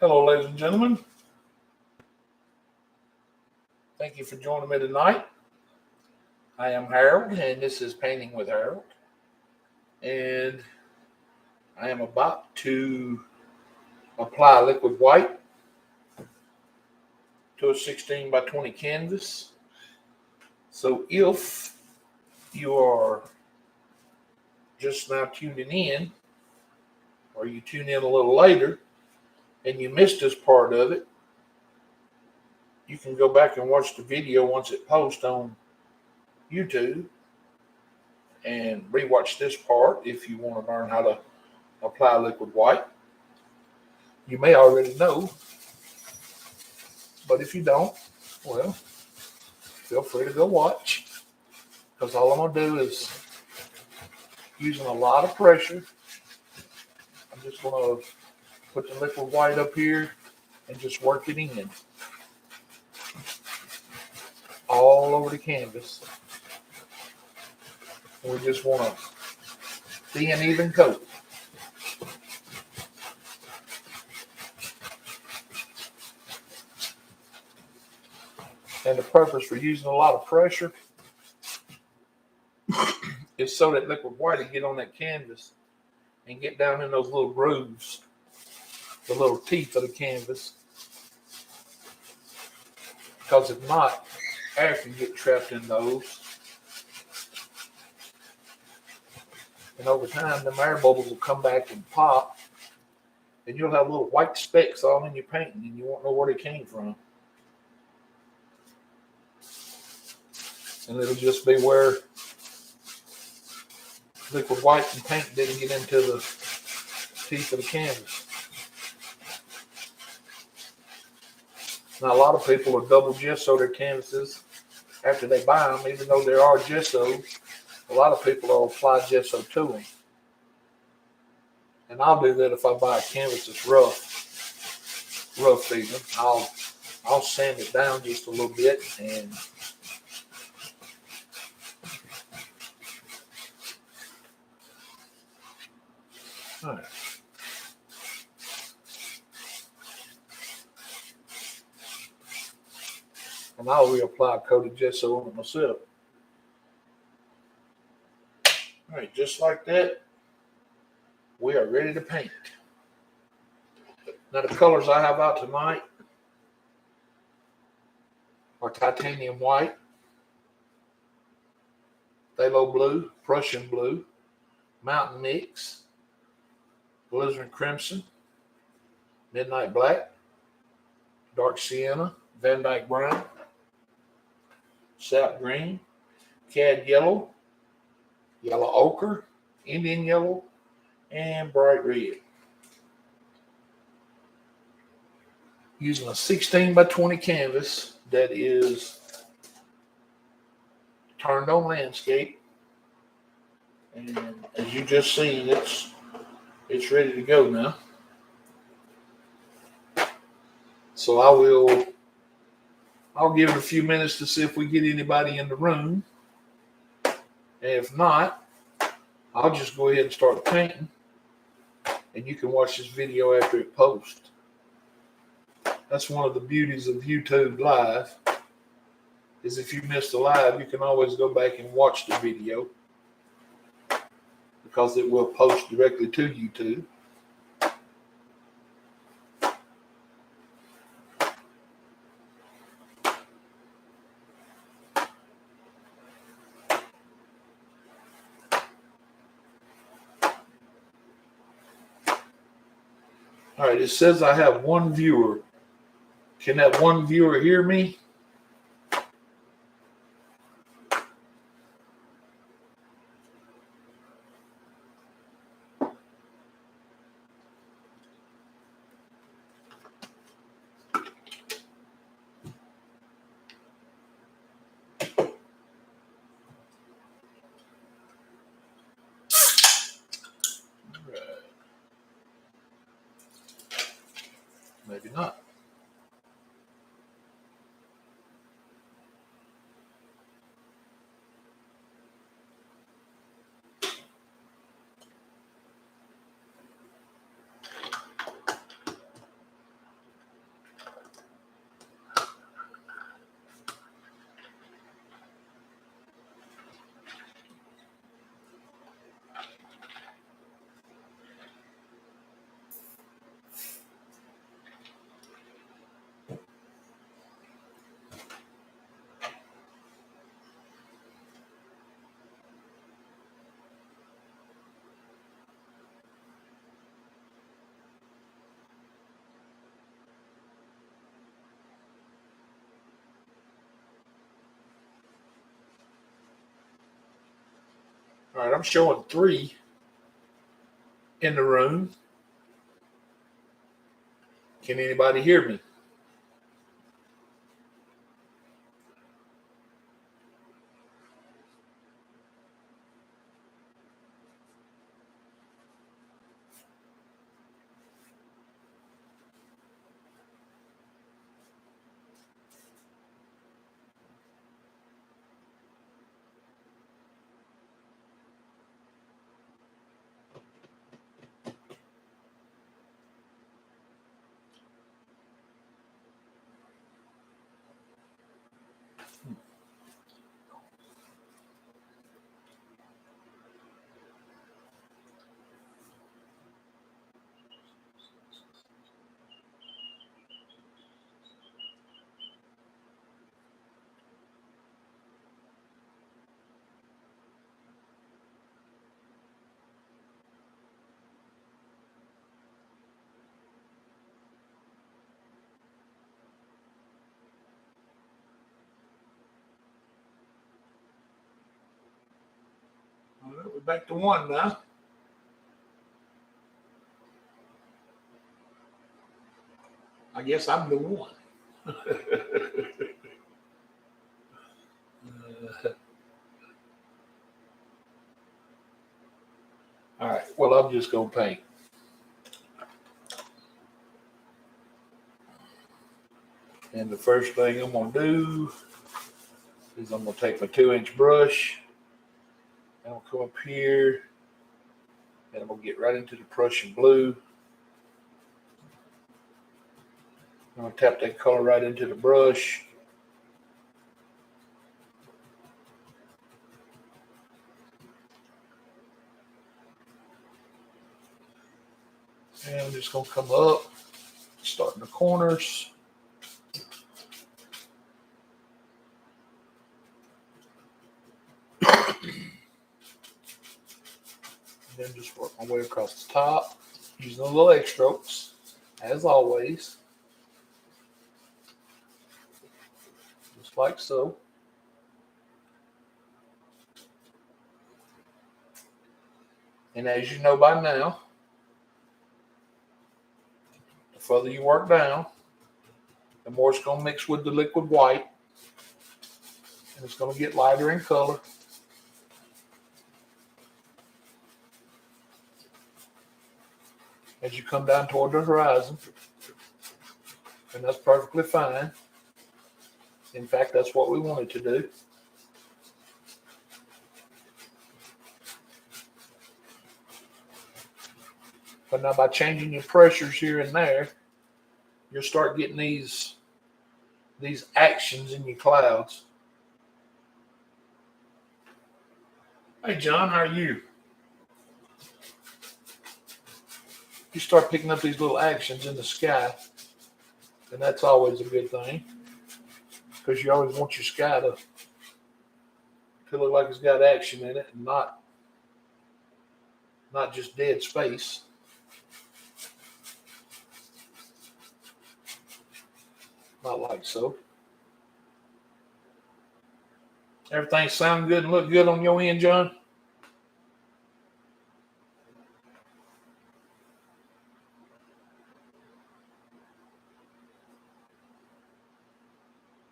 Hello, ladies and gentlemen. Thank you for joining me tonight. I am Harold, and this is Painting with Harold. And I am about to apply liquid white to a 16 by 20 canvas. So if you are just now tuning in, or you tune in a little later, and you missed this part of it, you can go back and watch the video once it posts on YouTube and rewatch this part if you want to learn how to apply liquid white. You may already know, but if you don't, well, feel free to go watch, because all I'm going to do is, using a lot of pressure, I'm just going to put the liquid white up here and just work it in all over the canvas. We just want to be an even coat. And the purpose for using a lot of pressure is so that liquid white will get on that canvas and get down in those little grooves, the little teeth of the canvas. Because if not, air can get trapped in those. And over time, the air bubbles will come back and pop, and you'll have little white specks all in your painting, and you won't know where they came from. And it'll just be where liquid white and paint didn't get into the teeth of the canvas. Now, a lot of people will double gesso their canvases after they buy them, even though there are gessos. A lot of people will apply gesso to them. And I'll do that if I buy a canvas that's rough even. I'll sand it down just a little bit and all right. And I'll reapply a coat of gesso on it myself. All right, just like that, we are ready to paint. Now, the colors I have out tonight are titanium white, phthalo blue, Prussian blue, mountain mix, alizarin crimson, midnight black, dark sienna, Van Dyke brown, sap green, cad yellow, yellow ochre, Indian yellow, and bright red. Using a 16 by 20 canvas that is turned on landscape. And as you just seen, it's ready to go now. So I'll give it a few minutes to see if we get anybody in the room. And if not, I'll just go ahead and start painting, and you can watch this video after it posts. That's one of the beauties of YouTube Live, is if you missed the live, you can always go back and watch the video, because it will post directly to YouTube. All right, it says I have one viewer. Can that one viewer hear me? Maybe not. All right, I'm showing 3 in the room. Can anybody hear me? All right, we're back to 1 now. I guess I'm the 1. All right, well, I'm just going to paint. And the first thing I'm going to do is I'm going to take my 2-inch brush, and I'll come up here, and I'm going to get right into the Prussian blue. I'm going to tap that color right into the brush. And I'm just going to come up, start in the corners. And then just work my way across the top, using the little X strokes, as always. Just like so. And as you know by now, the further you work down, the more it's going to mix with the liquid white. And it's going to get lighter in color. As you come down toward the horizon. And that's perfectly fine. In fact, that's what we wanted to do. But now by changing your pressures here and there, you'll start getting these actions in your clouds. Hey, John, how are you? You start picking up these little actions in the sky, and that's always a good thing, because you always want your sky to look like it's got action in it and not just dead space. Not like so. Everything sound good and look good on your end, John?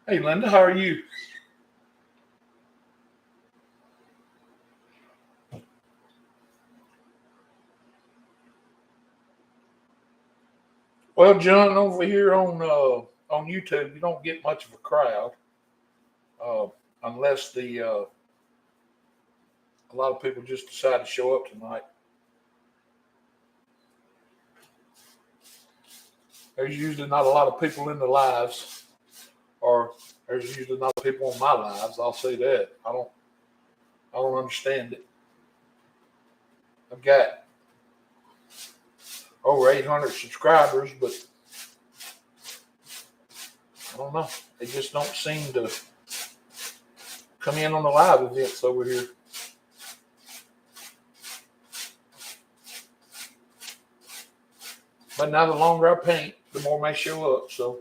Hey, Linda, how are you? Well, John, over here on YouTube, you don't get much of a crowd uh, unless a lot of people just decide to show up tonight. There's usually not a lot of people in the lives, or there's usually not people on my lives. I'll say that. I don't understand it. I've got over 800 subscribers, but I don't know. They just don't seem to come in on the live events over here. But now the longer I paint, the more may show up. So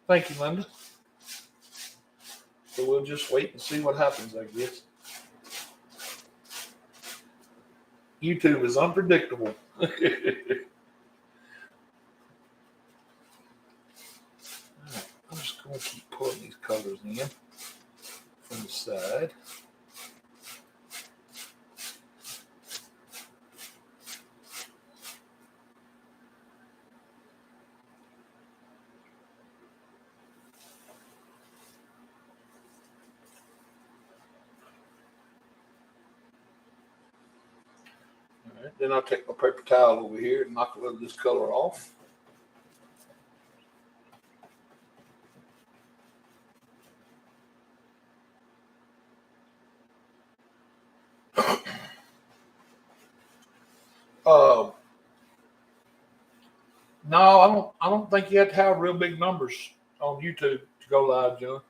thank you, Linda. So we'll just wait and see what happens, I guess. YouTube is unpredictable. I'm just going to keep pulling these colors in from the side. All right, then I'll take my paper towel over here and knock a little of this color off. No, I don't think you have to have real big numbers on YouTube to go live, John.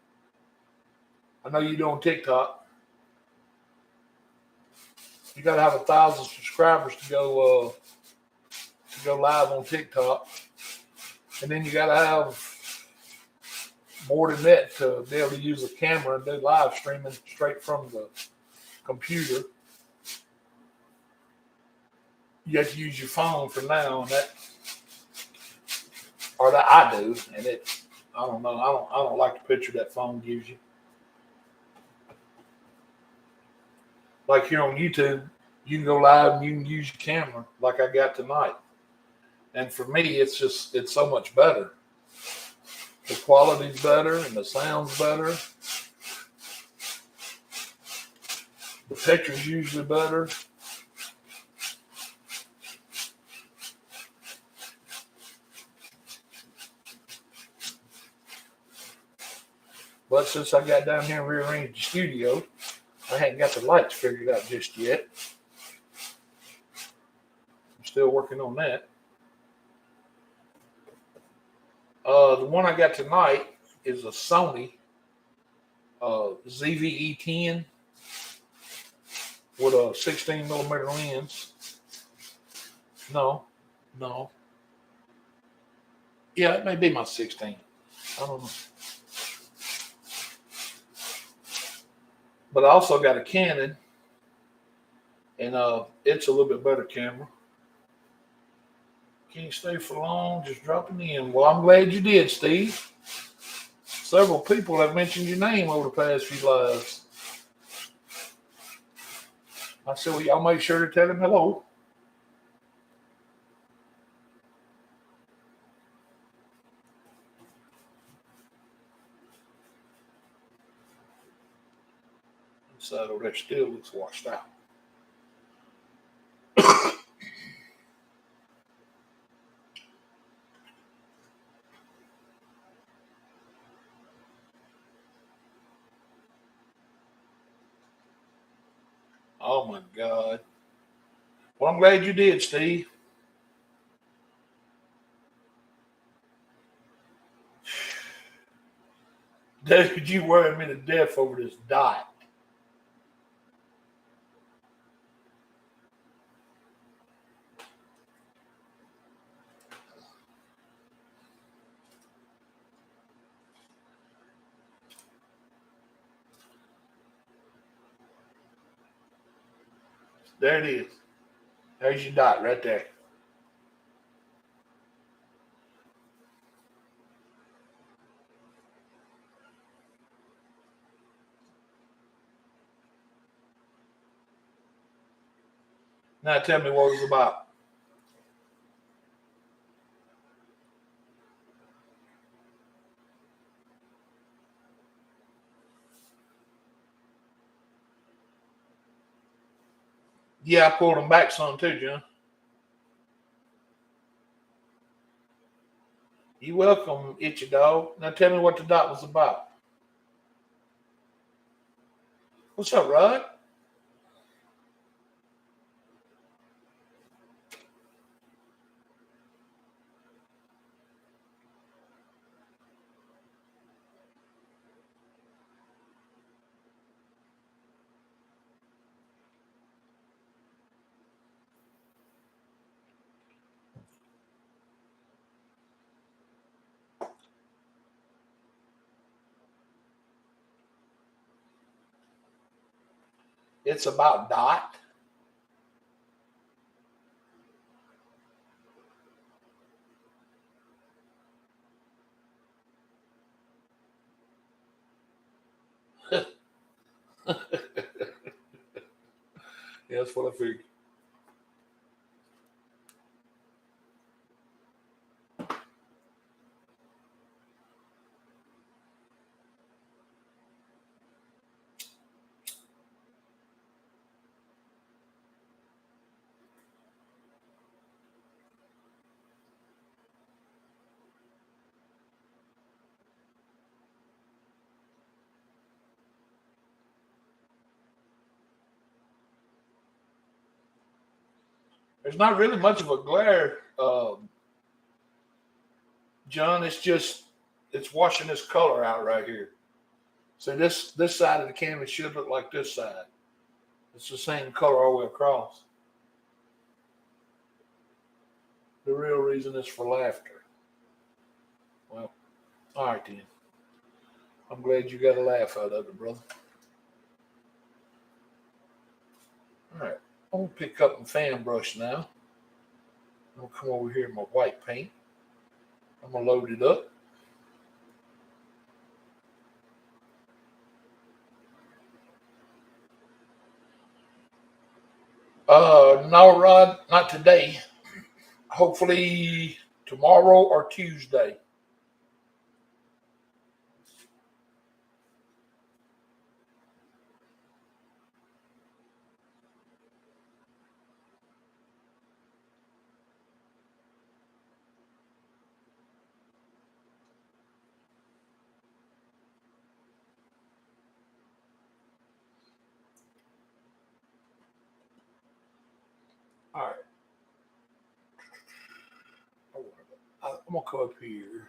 I know you do on TikTok. You got to have 1,000 subscribers to go live on TikTok, and then you got to have more than that to be able to use a camera and do live streaming straight from the computer. You have to use your phone for now, and that I do, and I don't know. I don't like the picture that phone gives you. Like here on YouTube, you can go live and you can use your camera like I got tonight. And for me, it's so much better. The quality's better and the sound's better. The picture's usually better. But since I got down here and rearranged the studio, I hadn't got the lights figured out just yet. I'm still working on that. The one I got tonight is a Sony ZVE10 with a 16 millimeter lens. No. Yeah, it may be my 16. I don't know. But I also got a Canon, and it's a little bit better camera. Can't stay for long, just dropping in. Well, I'm glad you did, Steve. Several people have mentioned your name over the past few lives. I said, well, y'all make sure to tell him hello. Inside over there still looks washed out. Oh my God. Well, I'm glad you did, Steve. Dude, you worried me to death over this dot. There it is. There's your dot right there. Now tell me what it was about. Yeah, I pulled them back some too, John. You welcome, Itchy Dog. Now tell me what the dot was about. What's up, Rod? It's about dot. Yeah, that's what I figured. There's not really much of a glare, John. It's washing this color out right here. So this side of the canvas should look like this side. It's the same color all the way across. The real reason is for laughter. Well, all right then. I'm glad you got a laugh out of it, brother. All right. I'm gonna pick up my fan brush now. I'm gonna come over here in my white paint. I'm gonna load it up. No, Rod, not today. Hopefully tomorrow or Tuesday. All right. I'm gonna come up here.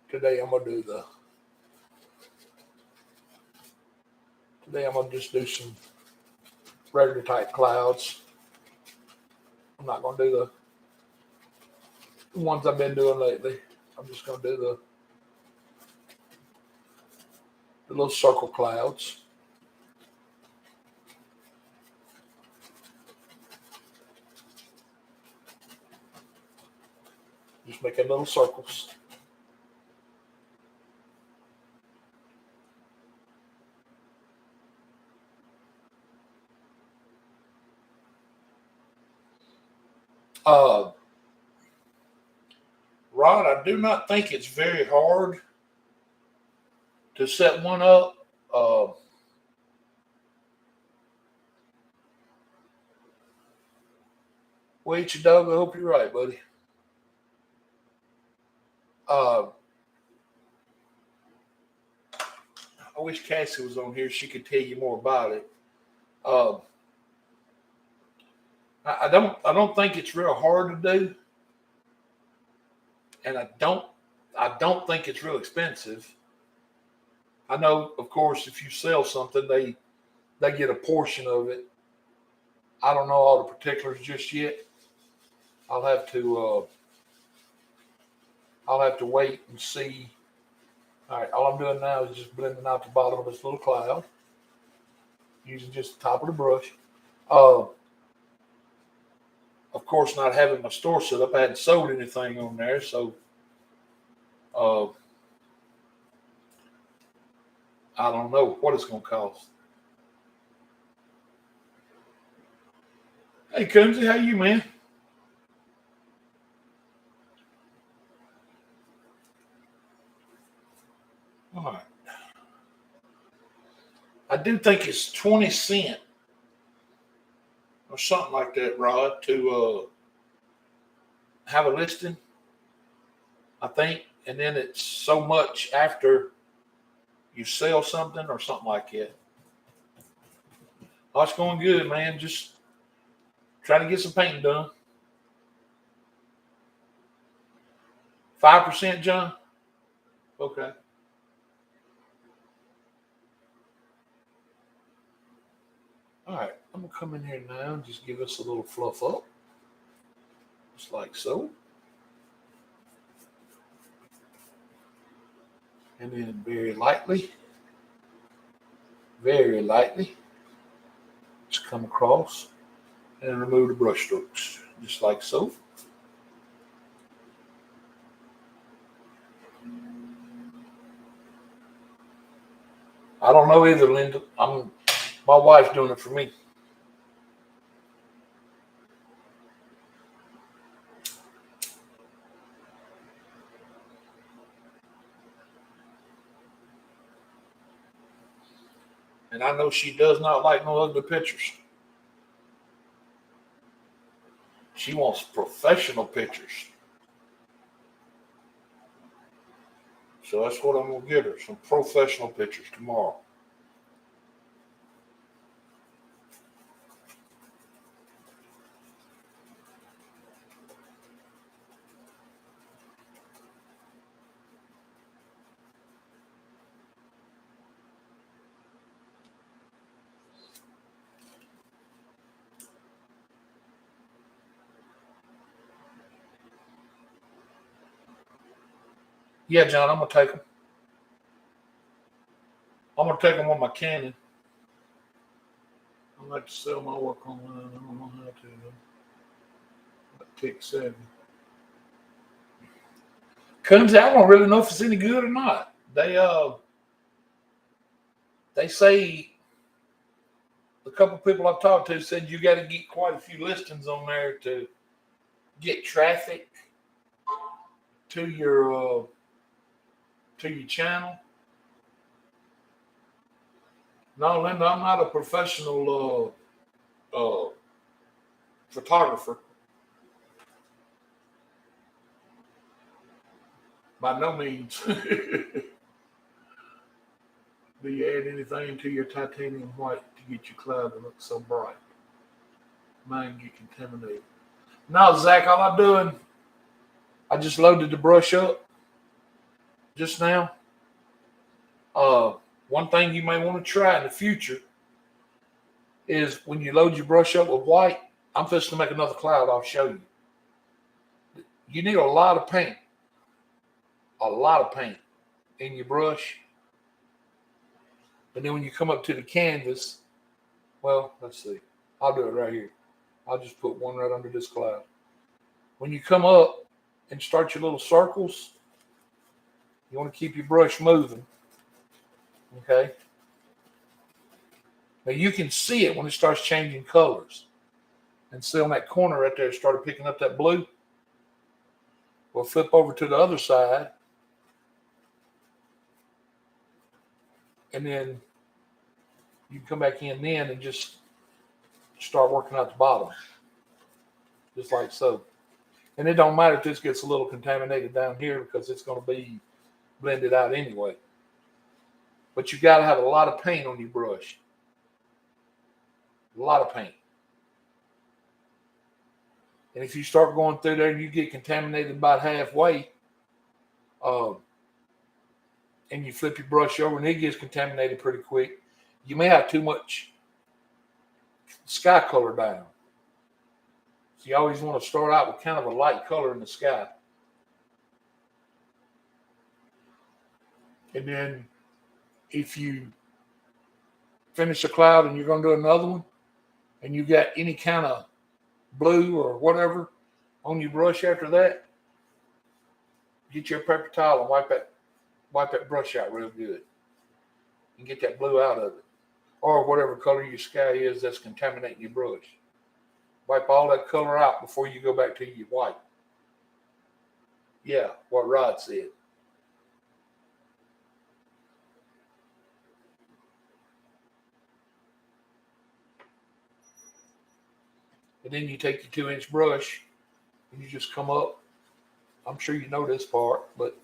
Today I'm gonna do the. Today I'm gonna just do some regular type clouds. I'm not gonna do the ones I've been doing lately. I'm just gonna do the little circle clouds. Just making little circles. Uh, Rod, I do not think it's very hard to set one up. Wait, your dog. I hope you're right, buddy. Uh, I wish Cassie was on here. She could tell you more about it. Uh, I don't think it's real hard to do, and I don't think it's real expensive. I know, of course, if you sell something, they get a portion of it. I don't know all the particulars just yet. I'll have to wait and see. All right, all I'm doing now is just blending out the bottom of this little cloud using just the top of the brush. Uh, of course, not having my store set up, I hadn't sold anything on there, so uh, I don't know what it's going to cost. Hey, Coonsy, how you, man? All right. I do think it's 20 cents or something like that, Rod, to have a listing. I think, and then it's so much after you sell something or something like that. Oh, it's going good, man. Just trying to get some painting done. 5%, John? Okay. All right. I'm going to come in here now and just give us a little fluff up. Just like so. And then very lightly. Very lightly. come across and remove the brush strokes, just like so. I don't know either, Linda. My wife's doing it for me. And I know she does not like no ugly pictures. She wants professional pictures. So that's what I'm going to get her, some professional pictures tomorrow. Yeah, John, I'm going to take them. I'm going to take them on my Canon. I like to sell my work online. I don't know how to, though. Like Tech Savvy. Comes out, I don't really know if it's any good or not. They say, a couple of people I've talked to said you got to get quite a few listings on there to get traffic to your channel. No, Linda, I'm not a professional photographer. By no means. Do you add anything to your titanium white to get your cloud to look so bright? Mine get contaminated. No, Zach, all I'm doing, I just loaded the brush up just now. One thing you may want to try in the future is when you load your brush up with white, I'm just to make another cloud, I'll show you. You need a lot of paint in your brush. And then when you come up to the canvas, well, let's see. I'll do it right here. I'll just put one right under this cloud. When you come up and start your little circles, you want to keep your brush moving. Okay? Now you can see it when it starts changing colors. And see on that corner right there, it started picking up that blue. We'll flip over to the other side. And then you can come back in then and just start working out the bottom. Just like so. And it don't matter if this gets a little contaminated down here because it's going to be blended out anyway. But you got to have a lot of paint on your brush. A lot of paint. And if you start going through there and you get contaminated about halfway, and you flip your brush over and it gets contaminated pretty quick, you may have too much sky color down. So you always want to start out with kind of a light color in the sky. And then if you finish a cloud and you're going to do another one, and you got any kind of blue or whatever on your brush after that, get your paper towel and wipe that brush out real good and get that blue out of it. Or whatever color your sky is that's contaminating your brush. Wipe all that color out before you go back to your white. Yeah, what Rod said. And then you take your 2-inch brush and you just come up. I'm sure you know this part, but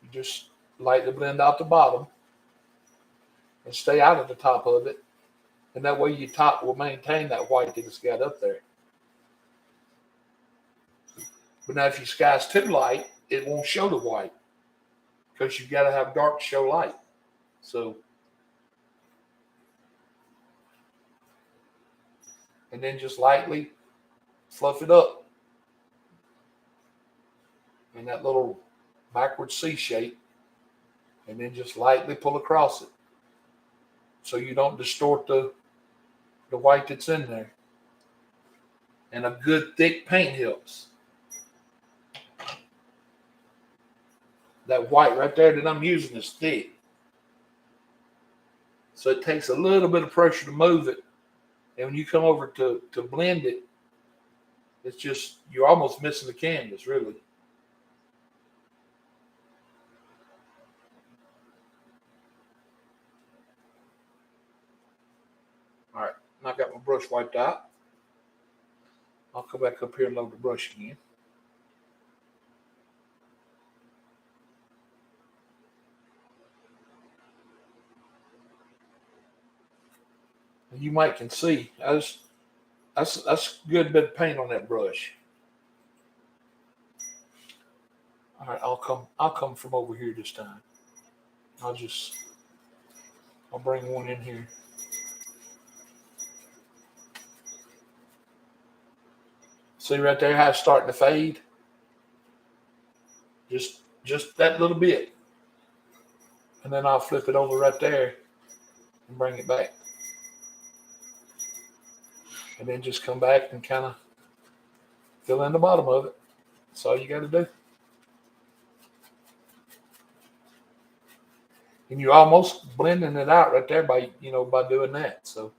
you just lightly blend out the bottom and stay out of the top of it. And that way your top will maintain that white that it's got up there. But now if your sky's too light, it won't show the white because you've got to have dark to show light. So, and then just lightly fluff it up in that little backward C shape, and then just lightly pull across it so you don't distort the the white that's in there. And a good thick paint helps. That white right there that I'm using is thick. So it takes a little bit of pressure to move it. And when you come over to blend it, it's just, you're almost missing the canvas, really. All right, now I got my brush wiped out. I'll come back up here and load the brush again. And you might can see, that's a good bit of paint on that brush. All right, I'll come from over here this time. I'll bring one in here. See right there how it's starting to fade? Just that little bit. And then I'll flip it over right there and bring it back. And then just come back and kind of fill in the bottom of it. That's all you got to do. And you're almost blending it out right there by doing that. So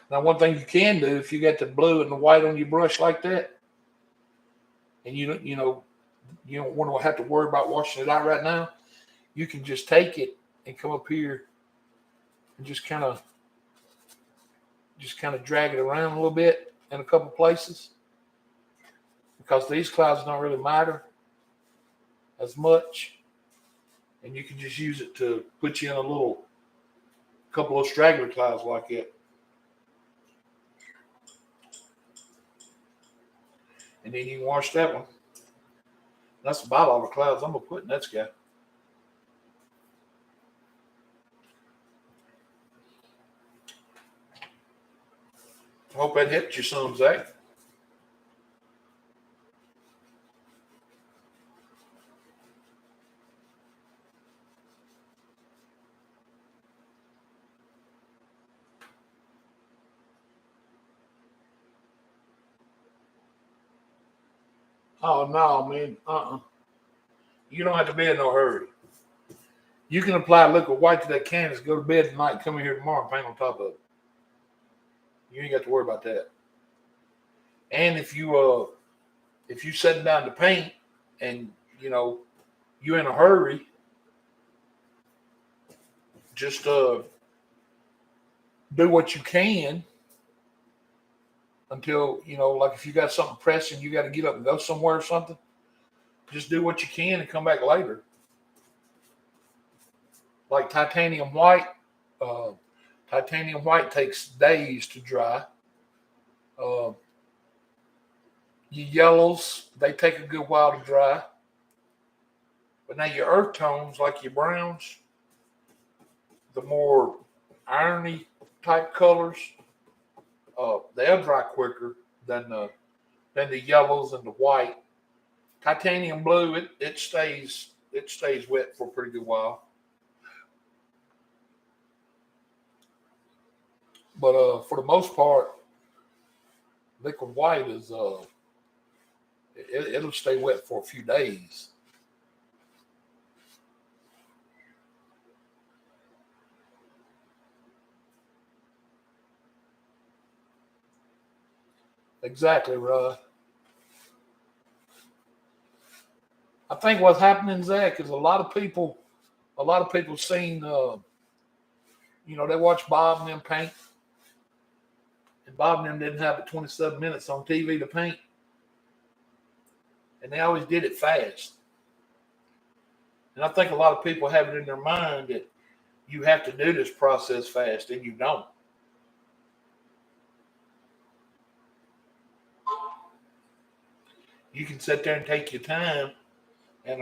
now one thing you can do, if you got the blue and the white on your brush like that, and you don't want to have to worry about washing it out right now, you can just take it and come up here and just kind of drag it around a little bit in a couple places, because these clouds don't really matter as much, and you can just use it to put you in a couple of straggler clouds like it. And then you can wash that one. That's about all the clouds I'm gonna put in that sky. I hope that helped you some, Zach. Oh no, man. You don't have to be in no hurry. You can apply liquid white to that canvas, go to bed tonight, come in here tomorrow and paint on top of it. You ain't got to worry about that. And if you setting down to paint and you're in a hurry, just do what you can until, like if you got something pressing, you got to get up and go somewhere or something. Just do what you can and come back later. Like titanium white takes days to dry. Your yellows, they take a good while to dry. But now your earth tones, like your browns, the more irony type colors, they'll dry quicker than the yellows and the white. Titanium blue, it stays wet for a pretty good while. But for the most part, liquid white is it'll stay wet for a few days. Exactly, Rod. I think what's happening, Zach, is a lot of people seen, they watch Bob and them paint, and Bob and them didn't have but 27 minutes on TV to paint, and they always did it fast. And I think a lot of people have it in their mind that you have to do this process fast, and you don't. You can sit there and take your time and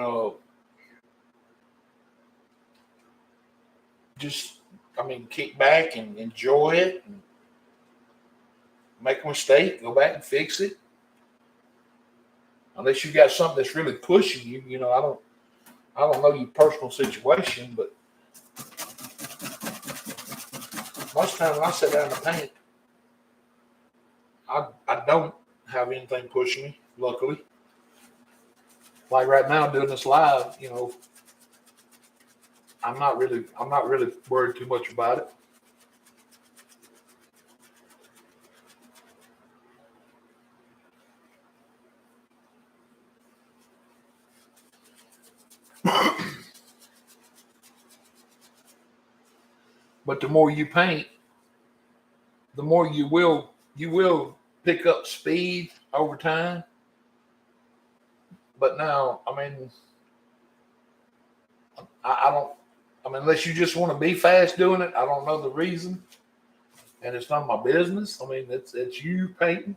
just, kick back and enjoy it. make a mistake, go back and fix it. Unless you got something that's really pushing you, you know, I don't know your personal situation, but most of the time when I sit down to paint, I don't have anything pushing me, luckily. Like right now doing this live, you know, I'm not really worried too much about it. But the more you paint, the more you will pick up speed over time. But now, I mean, I don't. I mean, unless you just want to be fast doing it, I don't know the reason, and it's none of my business. I mean, it's you painting.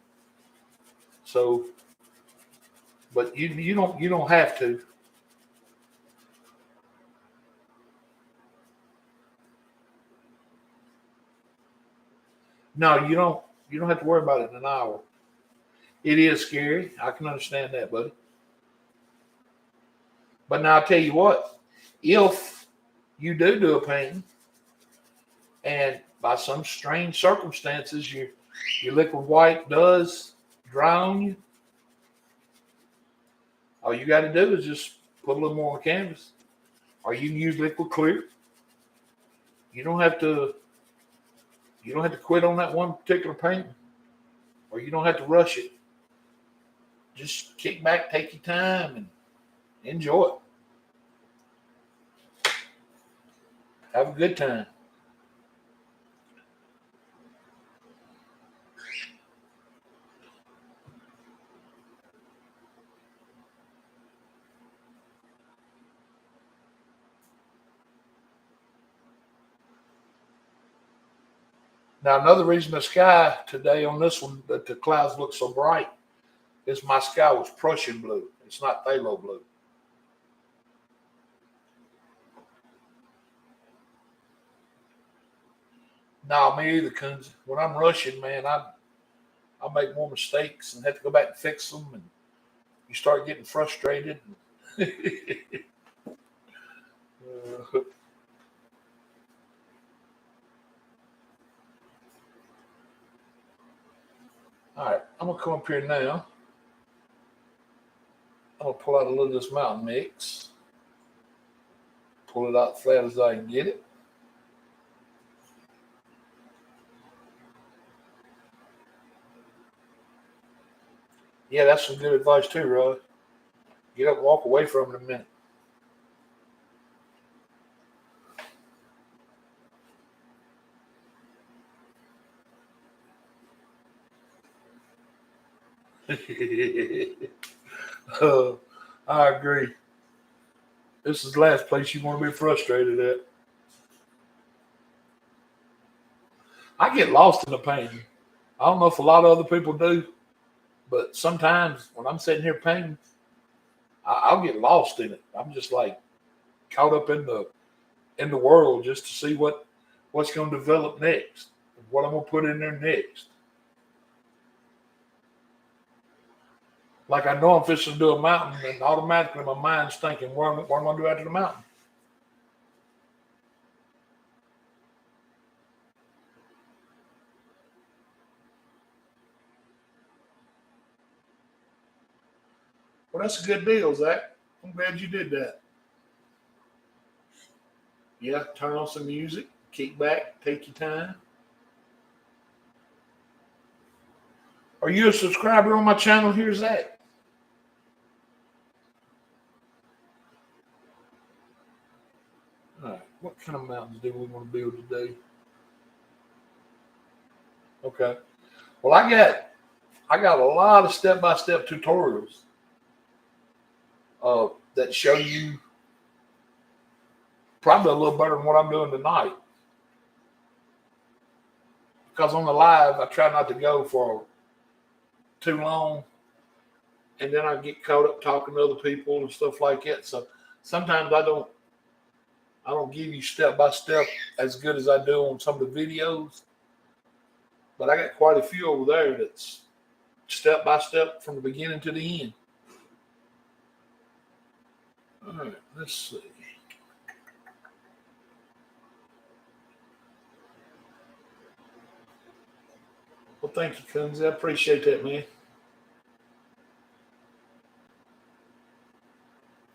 So, but you don't have to. No, you don't. You don't have to worry about it in an hour. It is scary. I can understand that, buddy. But now I'll tell you what. If you do a painting, and by some strange circumstances your liquid white does dry on you, all you got to do is just put a little more on the canvas, or you can use liquid clear. You don't have to. You don't have to quit on that one particular painting, or you don't have to rush it. Just kick back, take your time, and enjoy it. Have a good time. Now, another reason the sky today on this one, that the clouds look so bright, is my sky was Prussian blue. It's not phthalo blue. No, me either, Kunz. When I'm rushing, man, I make more mistakes and have to go back and fix them, and you start getting frustrated. All right, I'm gonna come up here now. I'm gonna pull out a little of this mountain mix. Pull it out flat as I can get it. Yeah, that's some good advice too, Rod. Get up and walk away from it a minute. I agree. This is the last place you want to be frustrated at. I get lost in the painting. I don't know if a lot of other people do, but sometimes when I'm sitting here painting, I'll get lost in it. I'm just like caught up in the world just to see what's going to develop next, what I'm going to put in there next. Like I know I'm fixing to do a mountain, and automatically my mind's thinking, what am I going to do after the mountain? Well, that's a good deal, Zach. I'm glad you did that. Yeah, turn on some music, kick back, take your time. Are you a subscriber on my channel here, Zach? All right, what kind of mountains do we want to build today? Okay. Well, I got a lot of step-by-step tutorials that show you probably a little better than what I'm doing tonight. Because on the live, I try not to go for too long, and then I get caught up talking to other people and stuff like that. So sometimes I don't give you step by step as good as I do on some of the videos. But I got quite a few over there that's step by step from the beginning to the end. All right, let's see. Well, thank you, Coons. I appreciate that, man.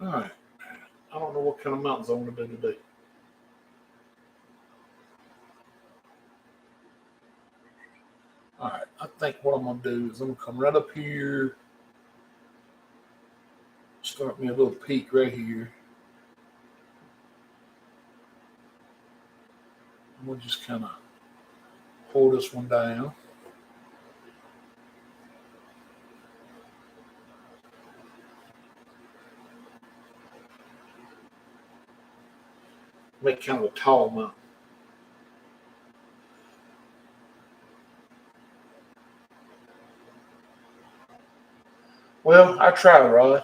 All right. I don't know what kind of mountains I want to do today. All right. I think what I'm going to do is I'm going to come right up here, start me a little peak right here. And we'll just kind of pull this one down. Make kind of a tall mountain. Well, I try, Rod.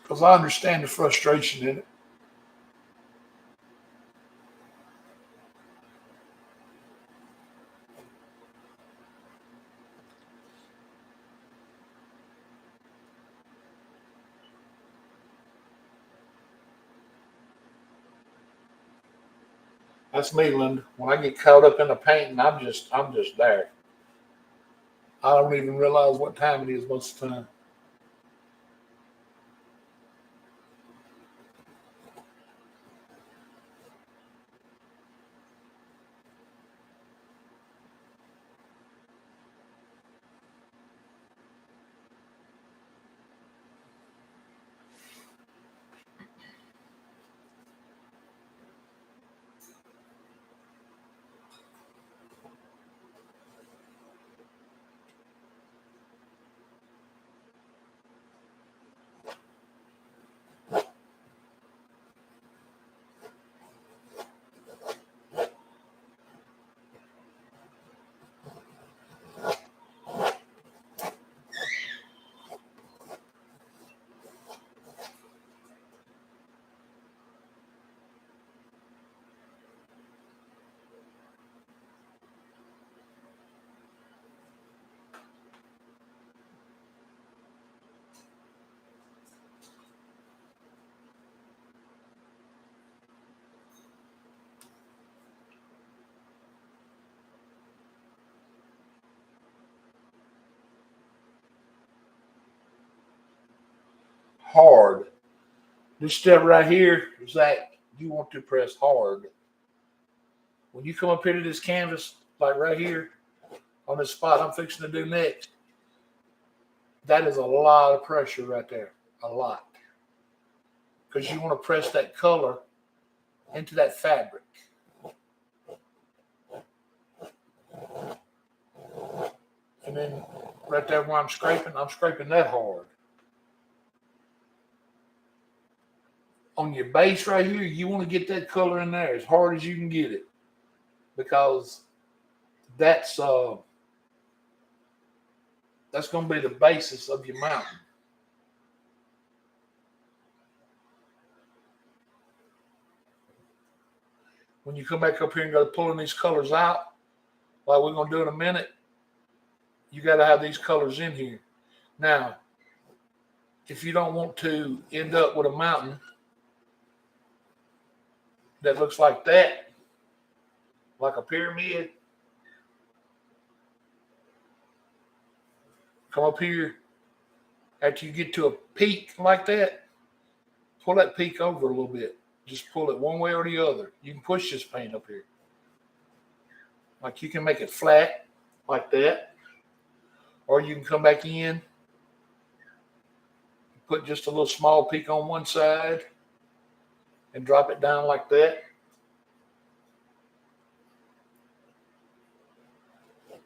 Because I understand the frustration in it. That's me, Linda. When I get caught up in the painting, I'm just there. I don't even realize what time it is most of the time. Hard. This step right here, Zach, you want to press hard. When you come up here to this canvas, like right here on this spot I'm fixing to do next, that is a lot of pressure right there. A lot. Because you want to press that color into that fabric. And then right there where I'm scraping that hard. On your base right here, you want to get that color in there as hard as you can get it. Because that's going to be the basis of your mountain. When you come back up here and go pulling these colors out, like we're going to do in a minute, you got to have these colors in here. Now, if you don't want to end up with a mountain that looks like that, like a pyramid, come up here. After you get to a peak like that, pull that peak over a little bit. Just pull it one way or the other. You can push this paint up here. Like you can make it flat like that. Or you can come back in, put just a little small peak on one side and drop it down like that.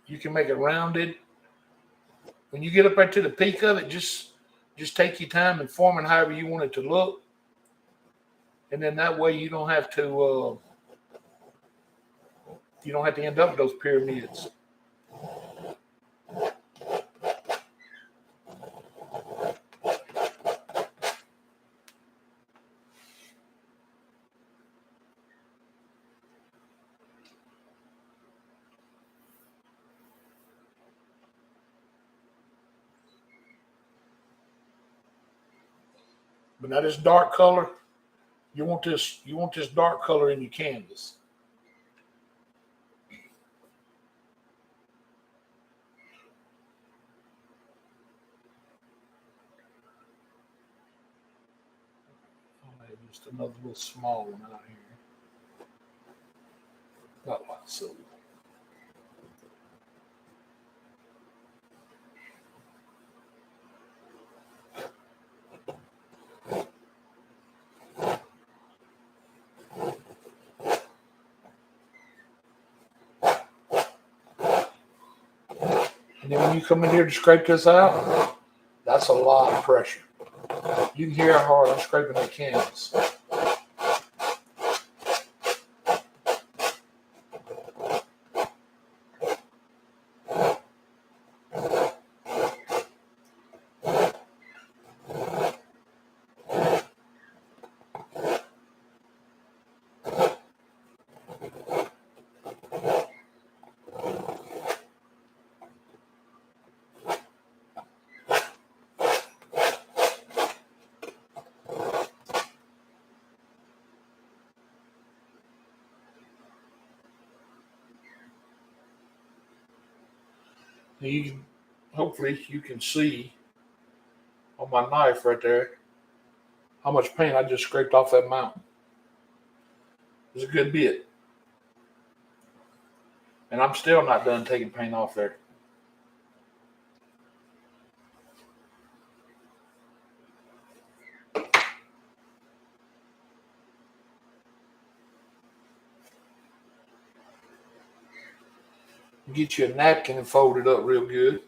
You can make it rounded. When you get up there to the peak of it, just take your time and form it however you want it to look. And then that way you don't have to end up with those pyramids. But now this dark color, you want this dark color in your canvas. Just another little small one out here. Not like so. And then when you come in here to scrape this out, that's a lot of pressure. You can hear how hard I'm scraping that canvas. Hopefully you can see on my knife right there how much paint I just scraped off that mountain. It's a good bit. And I'm still not done taking paint off there. Get you a napkin and fold it up real good.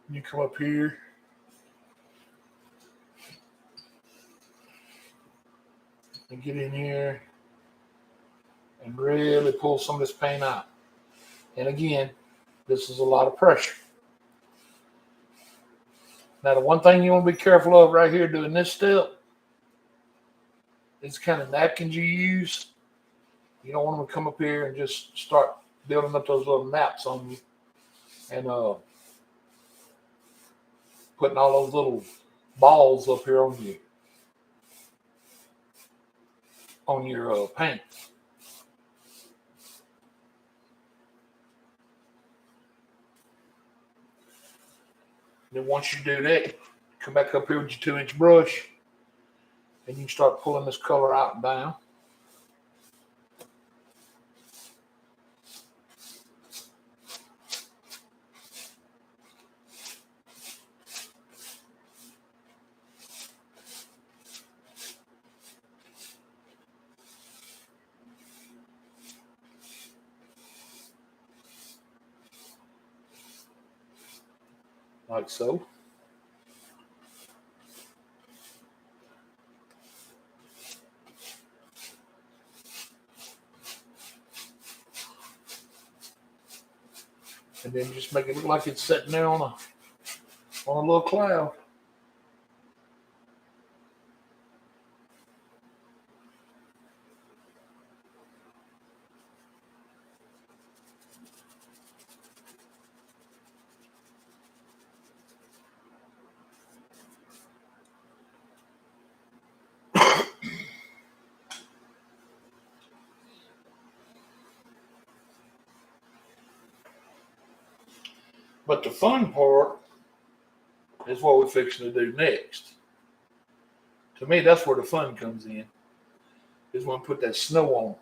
You come up here. And get in here and really pull some of this paint out. And again, this is a lot of pressure. Now, the one thing you want to be careful of right here doing this step is the kind of napkins you use. You don't want them to come up here and just start building up those little naps on you and putting all those little balls up here on your paint. Then once you do that, come back up here with your 2-inch brush and you can start pulling this color out and down. Like so. And then just make it look like it's sitting there on a little cloud. But the fun part is what we're fixing to do next. To me, that's where the fun comes in. Is when we put that snow on.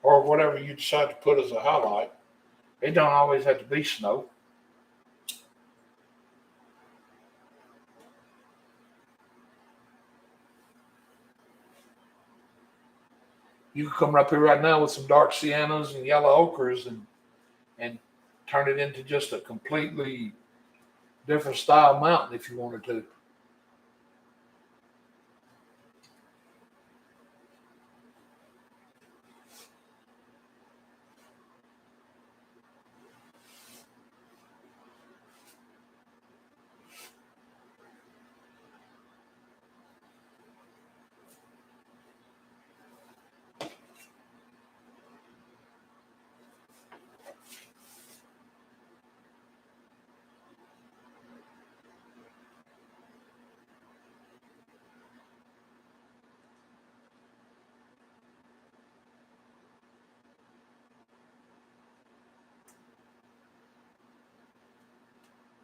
Or whatever you decide to put as a highlight. It don't always have to be snow. You can come up here right now with some dark siennas and yellow ochres and turn it into just a completely different style mountain if you wanted to.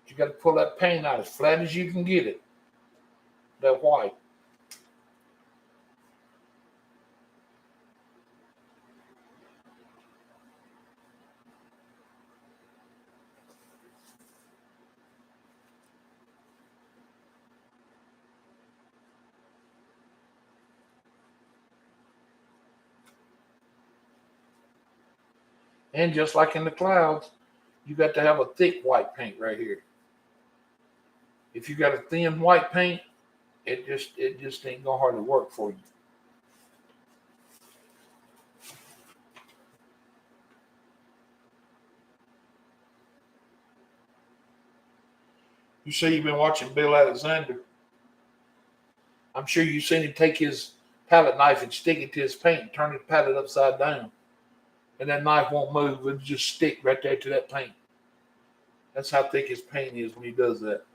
You got to pull that paint out as flat as you can get it. That white. And just like in the clouds, you got to have a thick white paint right here. If you got a thin white paint, it just ain't gonna hardly work for you. You say you've been watching Bill Alexander. I'm sure you've seen him take his palette knife and stick it to his paint and turn his palette upside down. And that knife won't move. It'll just stick right there to that paint. That's how thick his paint is when he does that.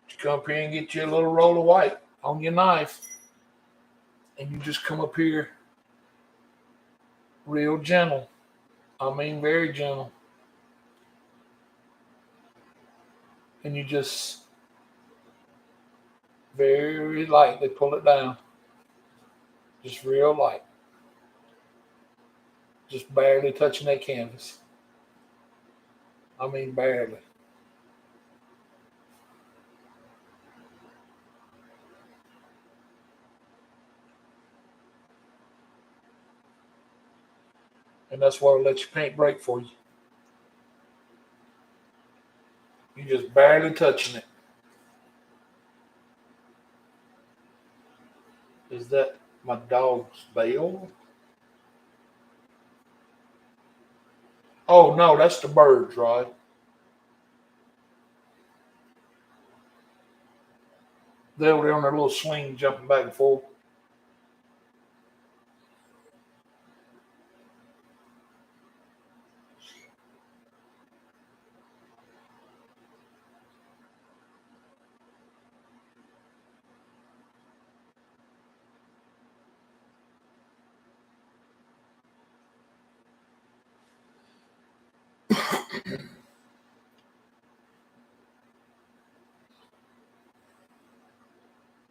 You come up here and get you a little roll of white on your knife. And you just come up here real gentle. I mean, very gentle. And you just very lightly pull it down. Just real light. Just barely touching that canvas. I mean, barely. And that's what'll let your paint break for you. You just barely touching it. Is that my dog's bell? Oh no, that's the birds, right? They're over there on their little swing jumping back and forth.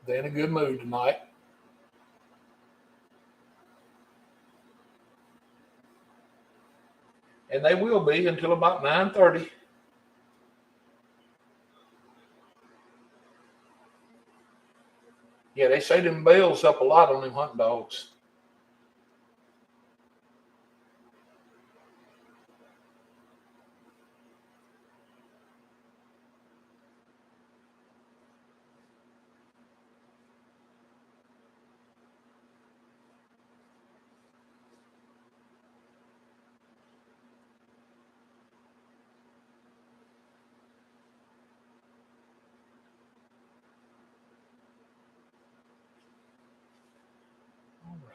They're in a good mood tonight. And they will be until about 9:30. Yeah, they say them bells help a lot on them hunting dogs. All right.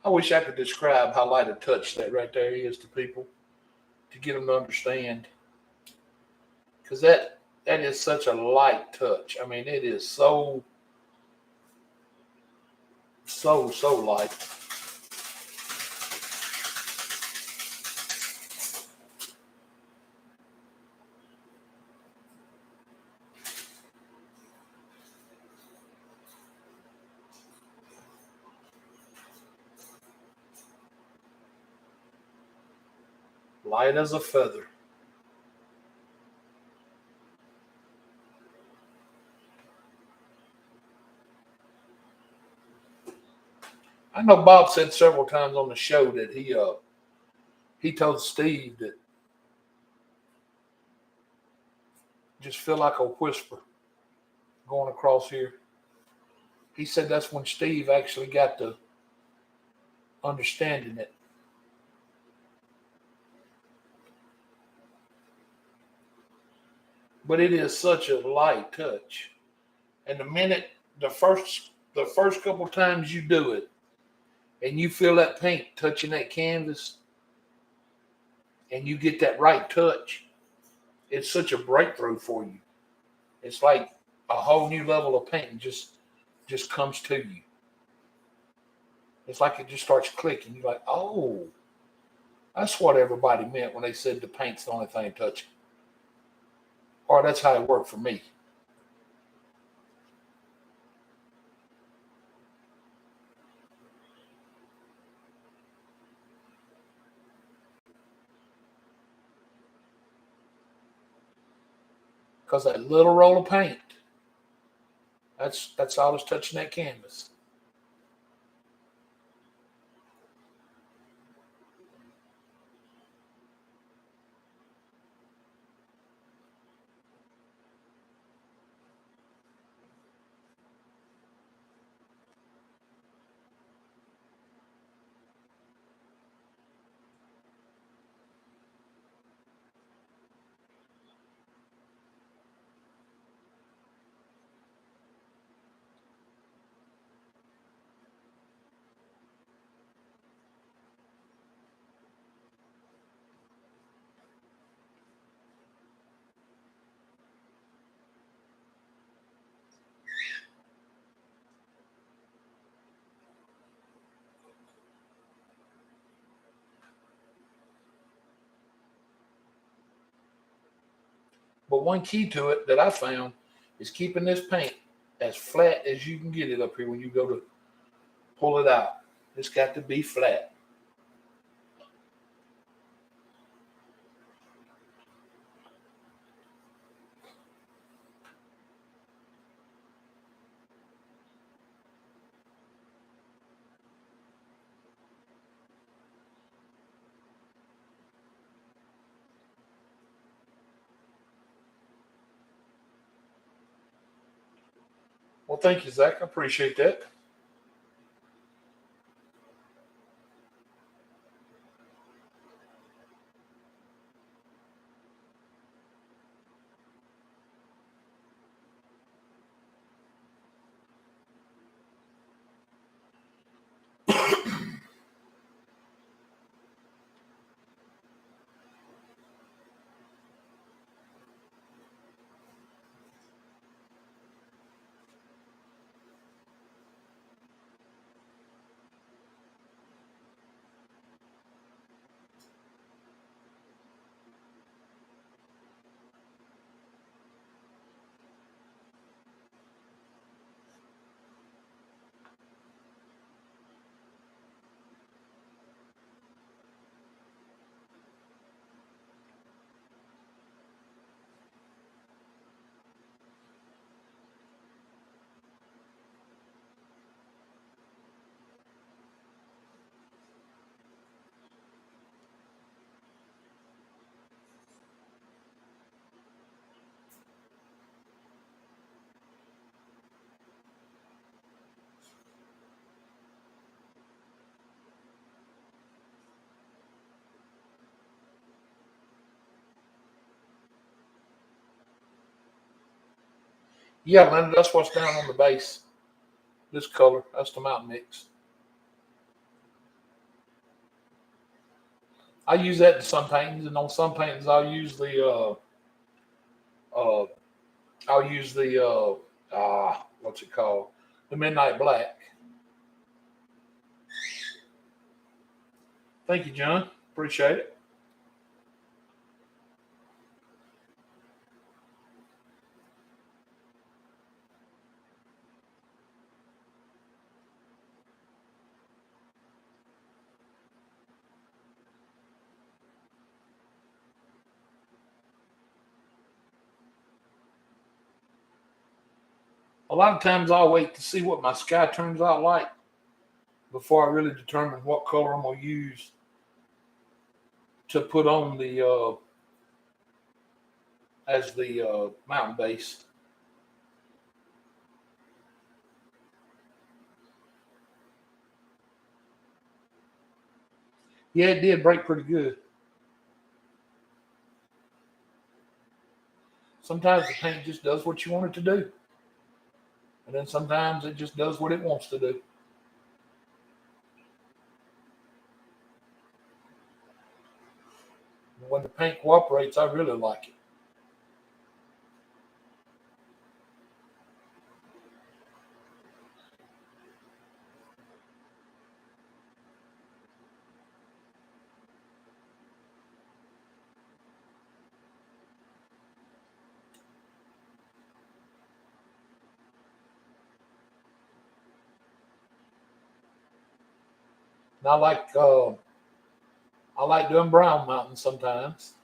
I wish I could describe how light a touch that right there is to people to get them to understand. Because that is such a light touch. I mean, it is so light. Light as a feather. I know Bob said several times on the show that he told Steve that just feel like a whisper going across here. He said that's when Steve actually got to understanding it. But it is such a light touch. And the first couple times you do it, and you feel that paint touching that canvas, and you get that right touch, it's such a breakthrough for you. It's like a whole new level of painting just comes to you. It's like it just starts clicking. You're like, oh, that's what everybody meant when they said the paint's the only thing touching. Or that's how it worked for me. Because that little roll of paint, that's all that's touching that canvas. But one key to it that I found is keeping this paint as flat as you can get it up here when you go to pull it out. It's got to be flat. Well, thank you, Zach. I appreciate that. Yeah, man, that's what's down on the base. This color, that's the mountain mix. I use that in some paintings, and on some paintings, uh, I'll use the what's it called? The midnight black. Thank you, John. Appreciate it. A lot of times I'll wait to see what my sky turns out like before I really determine what color I'm gonna use. to put on the as the mountain base. Yeah, it did break pretty good. Sometimes the paint just does what you want it to do. And then sometimes it just does what it wants to do. When the paint cooperates, I really like it. And I like doing brown mountains sometimes.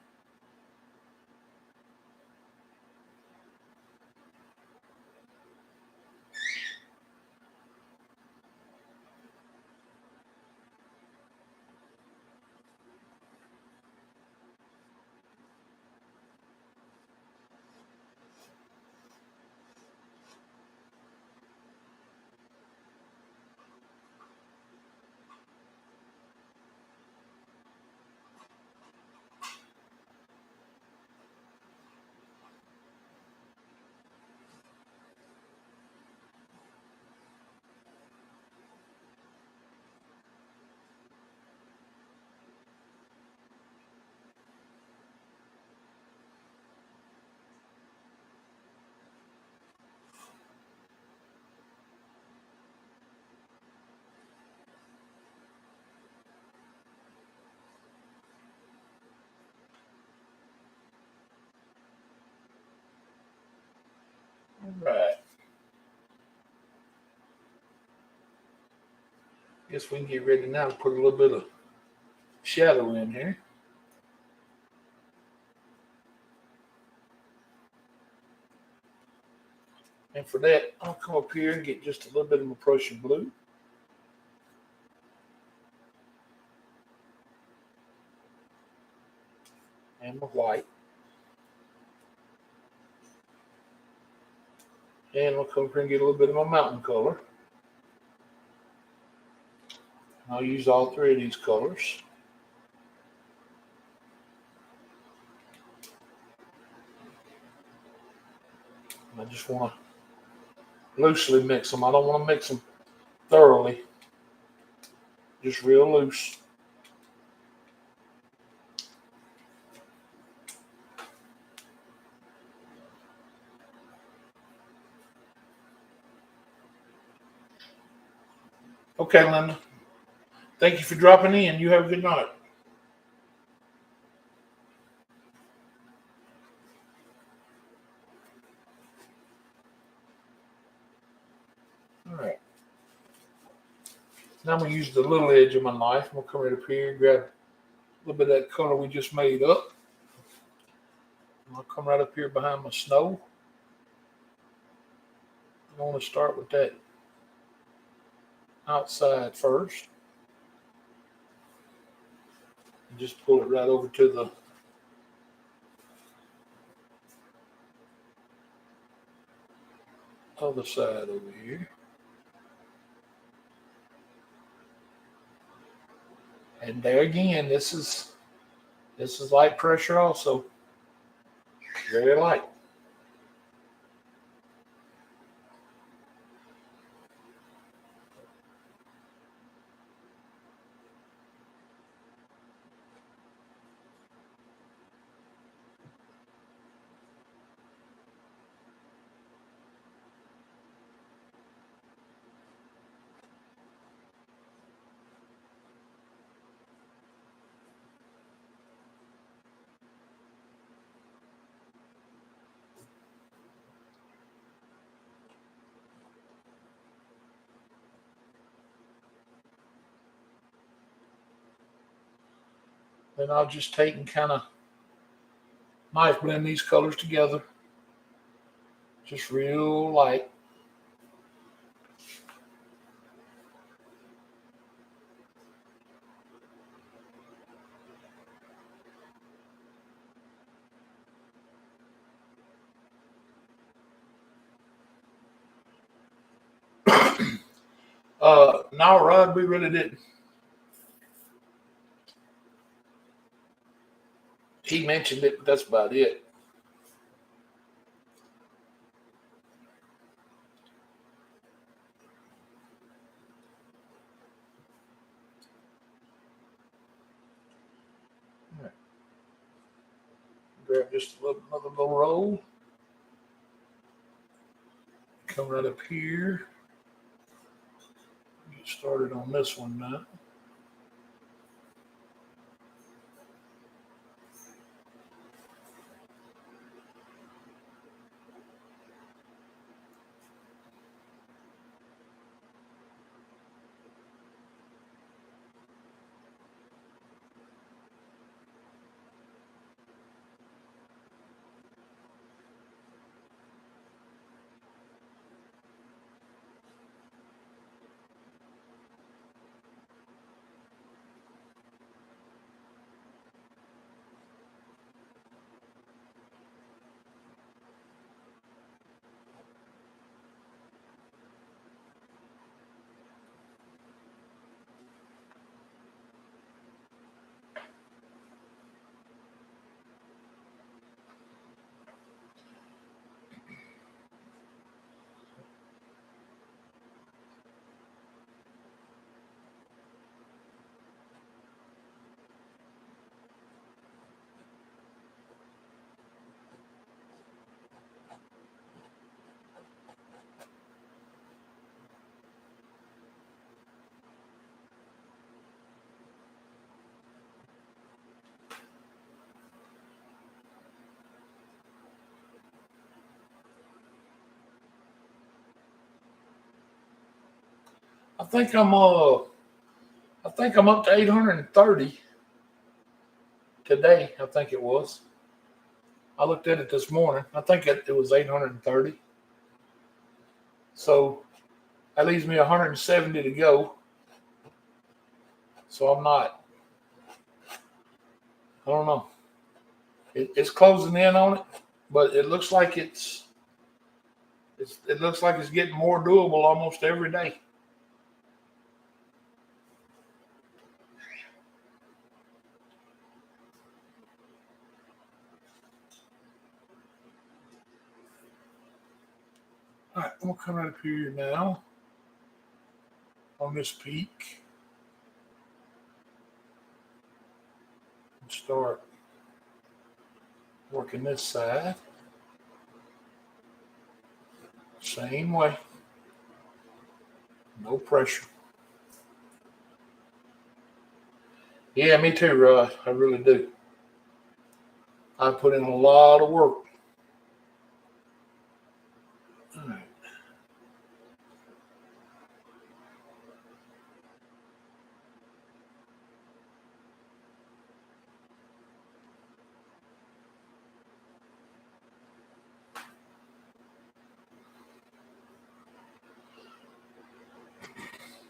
All right. Guess we can get ready now to put a little bit of shadow in here. And for that, I'll come up here and get just a little bit of my Prussian blue. And my white. And I'll come up here and get a little bit of my mountain color. I'll use all three of these colors. I just want to loosely mix them. I don't want to mix them thoroughly. Just real loose. Okay, Linda. Thank you for dropping in. You have a good night. All right. Now I'm going to use the little edge of my knife. I'm going to come right up here and grab a little bit of that color we just made up. I'm going to come right up here behind my snow. I want to start with that outside first. And just pull it right over to the other side over here. And there again, this is light pressure also. Very light. Then I'll just take and kind of knife blend these colors together. Just real light. No, Rod, we really didn't. He mentioned it, but that's about it. All right. Grab just another little roll. Come right up here. Get started on this one now. I think I'm up to 830 today. I think it was. I looked at it this morning. I think it was 830. So that leaves me 170 to go. So I'm not. I don't know. It's closing in on it, but it looks like it looks like it's getting more doable almost every day. All right, I'm gonna come right up here now on this peak and start working this side. Same way. No pressure. Yeah, me too, Rod. I really do. I put in a lot of work. All right.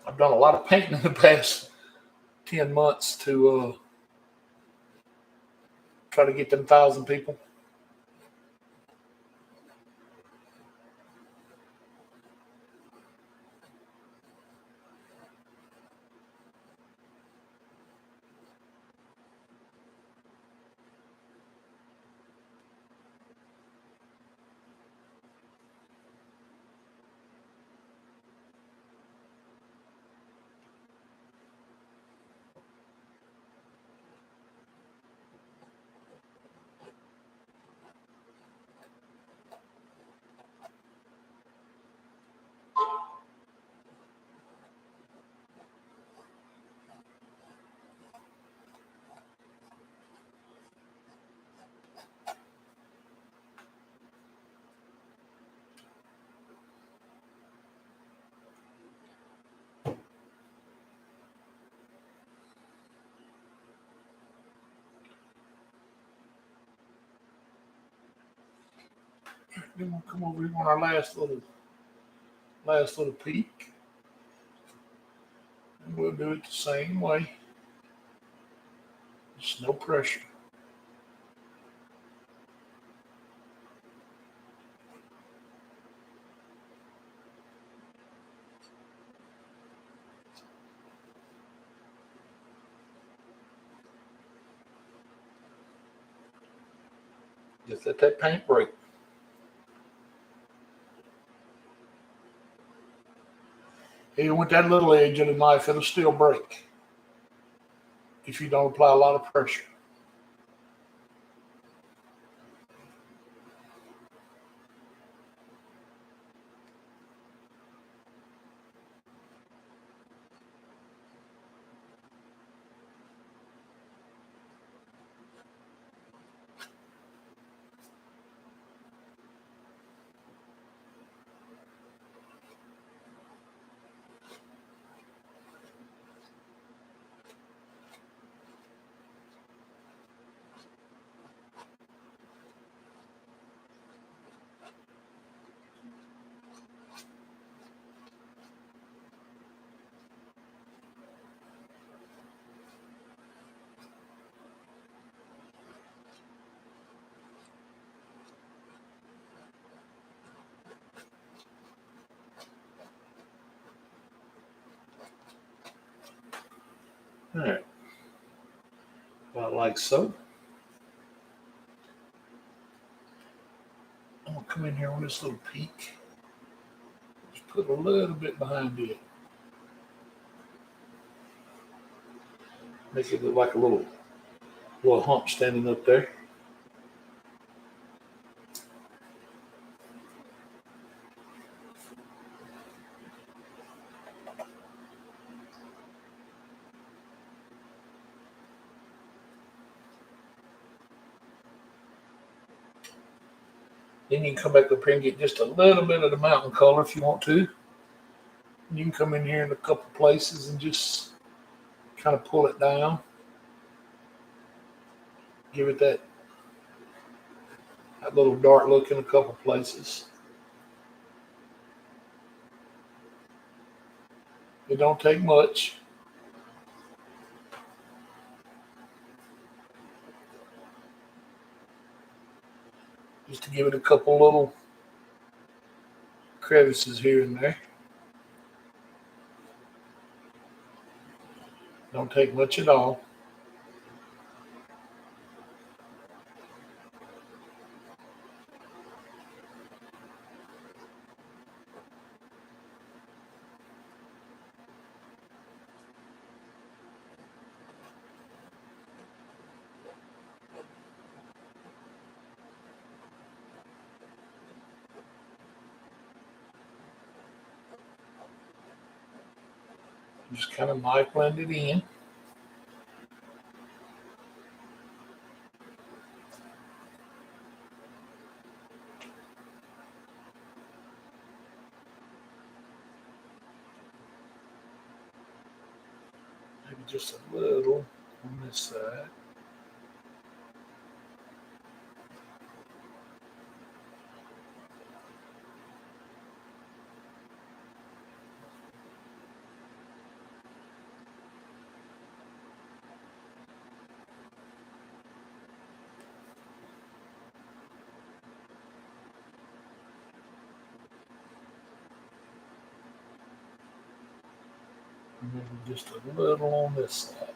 I've done a lot of painting in the past 10 months to try to get them 1,000 people. Then we'll come over here on our last little peak. And we'll do it the same way. Just no pressure. Just let that paint break. Even with that little edge of the knife, it'll still break if you don't apply a lot of pressure. All right, about like so. I'm gonna come in here on this little peak. Just put a little bit behind it. Make it look like a little hump standing up there. Then you can come back up here and get just a little bit of the mountain color if you want to. You can come in here in a couple places and just kind of pull it down. Give it that little dark look in a couple places. It don't take much. Just to give it a couple little crevices here and there. Don't take much at all. Just kind of knife blend it in. Maybe just a little on this side. And maybe just a little on this side.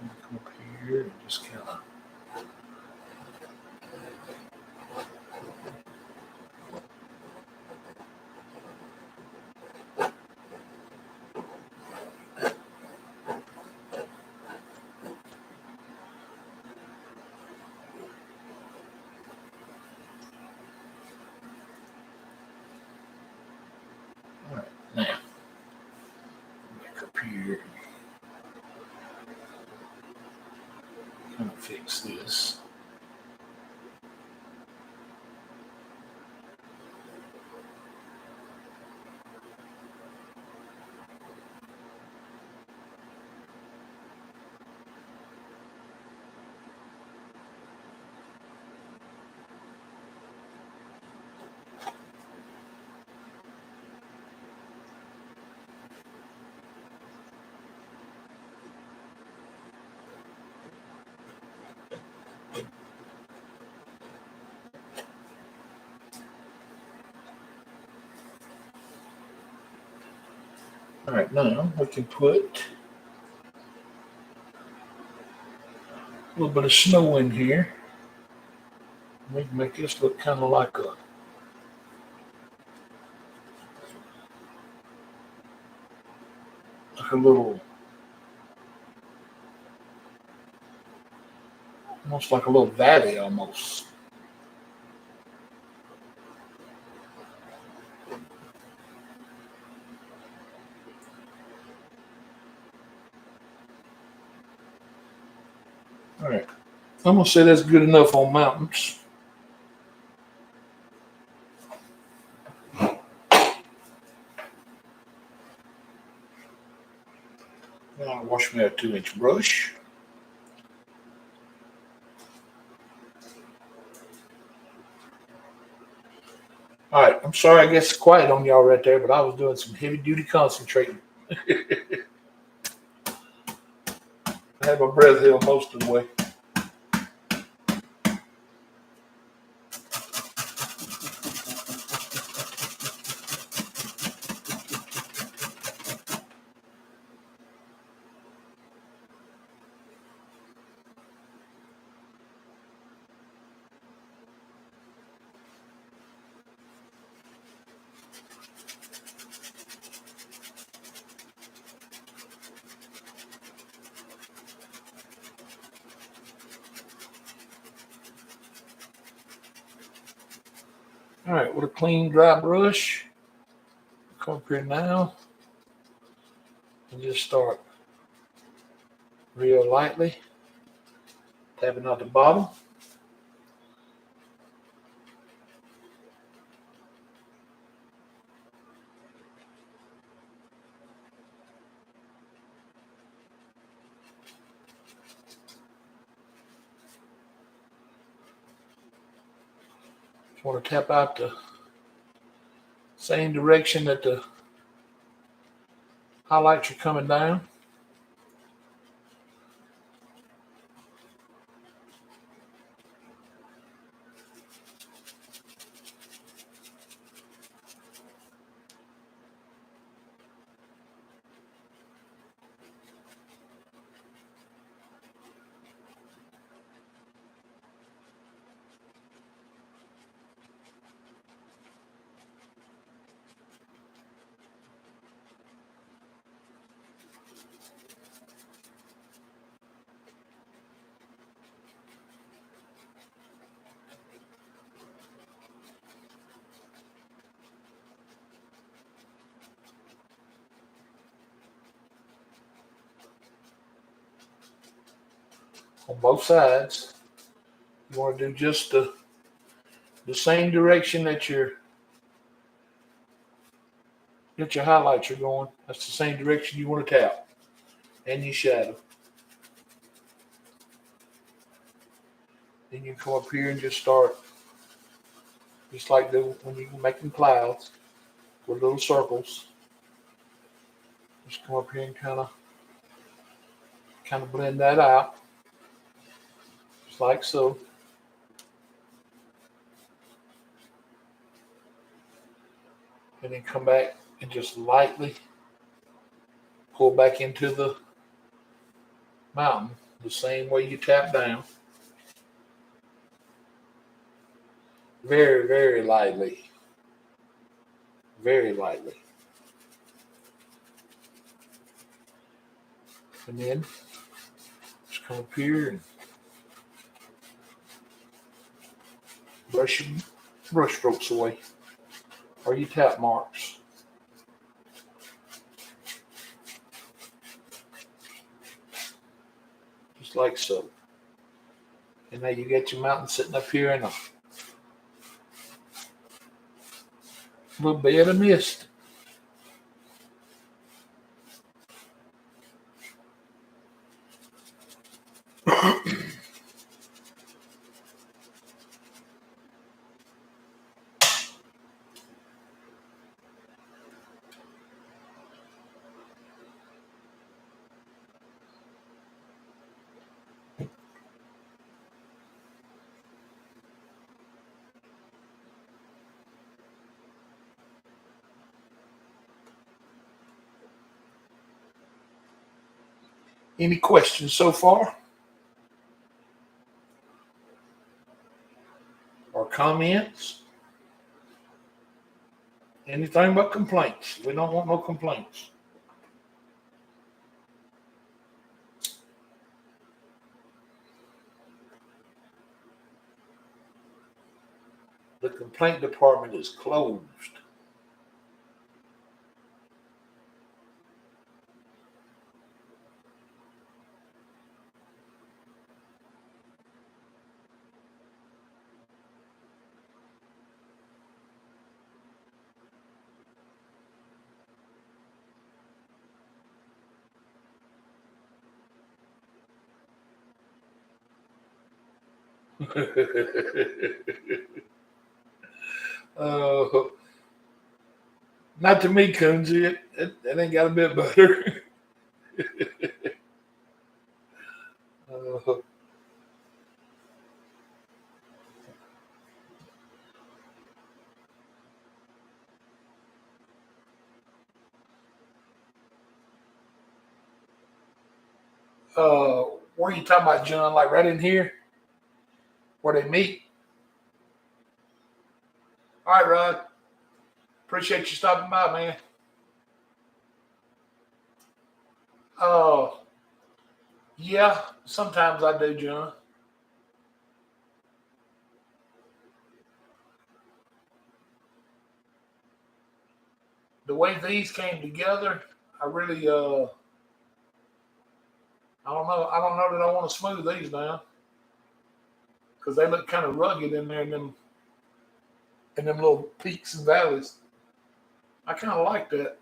And come up here and just kind of all right, now back up here, kind of fix this. All right, now we can put a little bit of snow in here. We can make this look kind of like a little, almost like a little valley almost. All right, I'm gonna say that's good enough on mountains. Now I'll wash me a 2-inch brush. All right, I'm sorry I guess it's quiet on y'all right there, but I was doing some heavy duty concentrating. I had my breath held most of the way. All right, with a clean, dry brush, come up here now and just start real lightly tapping out the bottom. Just want to tap out the same direction that the highlights are coming down. On both sides. You want to do just the same direction that your highlights are going. That's the same direction you want to tap. And your shadow. Then you come up here and just start, just like when you're making clouds with little circles. Just come up here and kind of blend that out, just like so. And then come back and just lightly pull back into the mountain the same way you tap down. Very, very lightly. Very lightly. And then just come up here and brush your brush strokes away, or your tap marks. Just like so. And now you got your mountain sitting up here in a little bed of mist. Any questions so far? Or comments? Anything but complaints. We don't want no complaints. The complaint department is closed. uh, Not to me, Coonsy. It ain't got a bit better. uh, uh, where are you talking about, John? Like right in here? Where they meet? All right, Rod. Appreciate you stopping by, man. Uh, yeah, sometimes I do, John. The way these came together, I really, I don't know. I don't know that I want to smooth these down because they look kind of rugged in there in them little peaks and valleys. I kind of like that.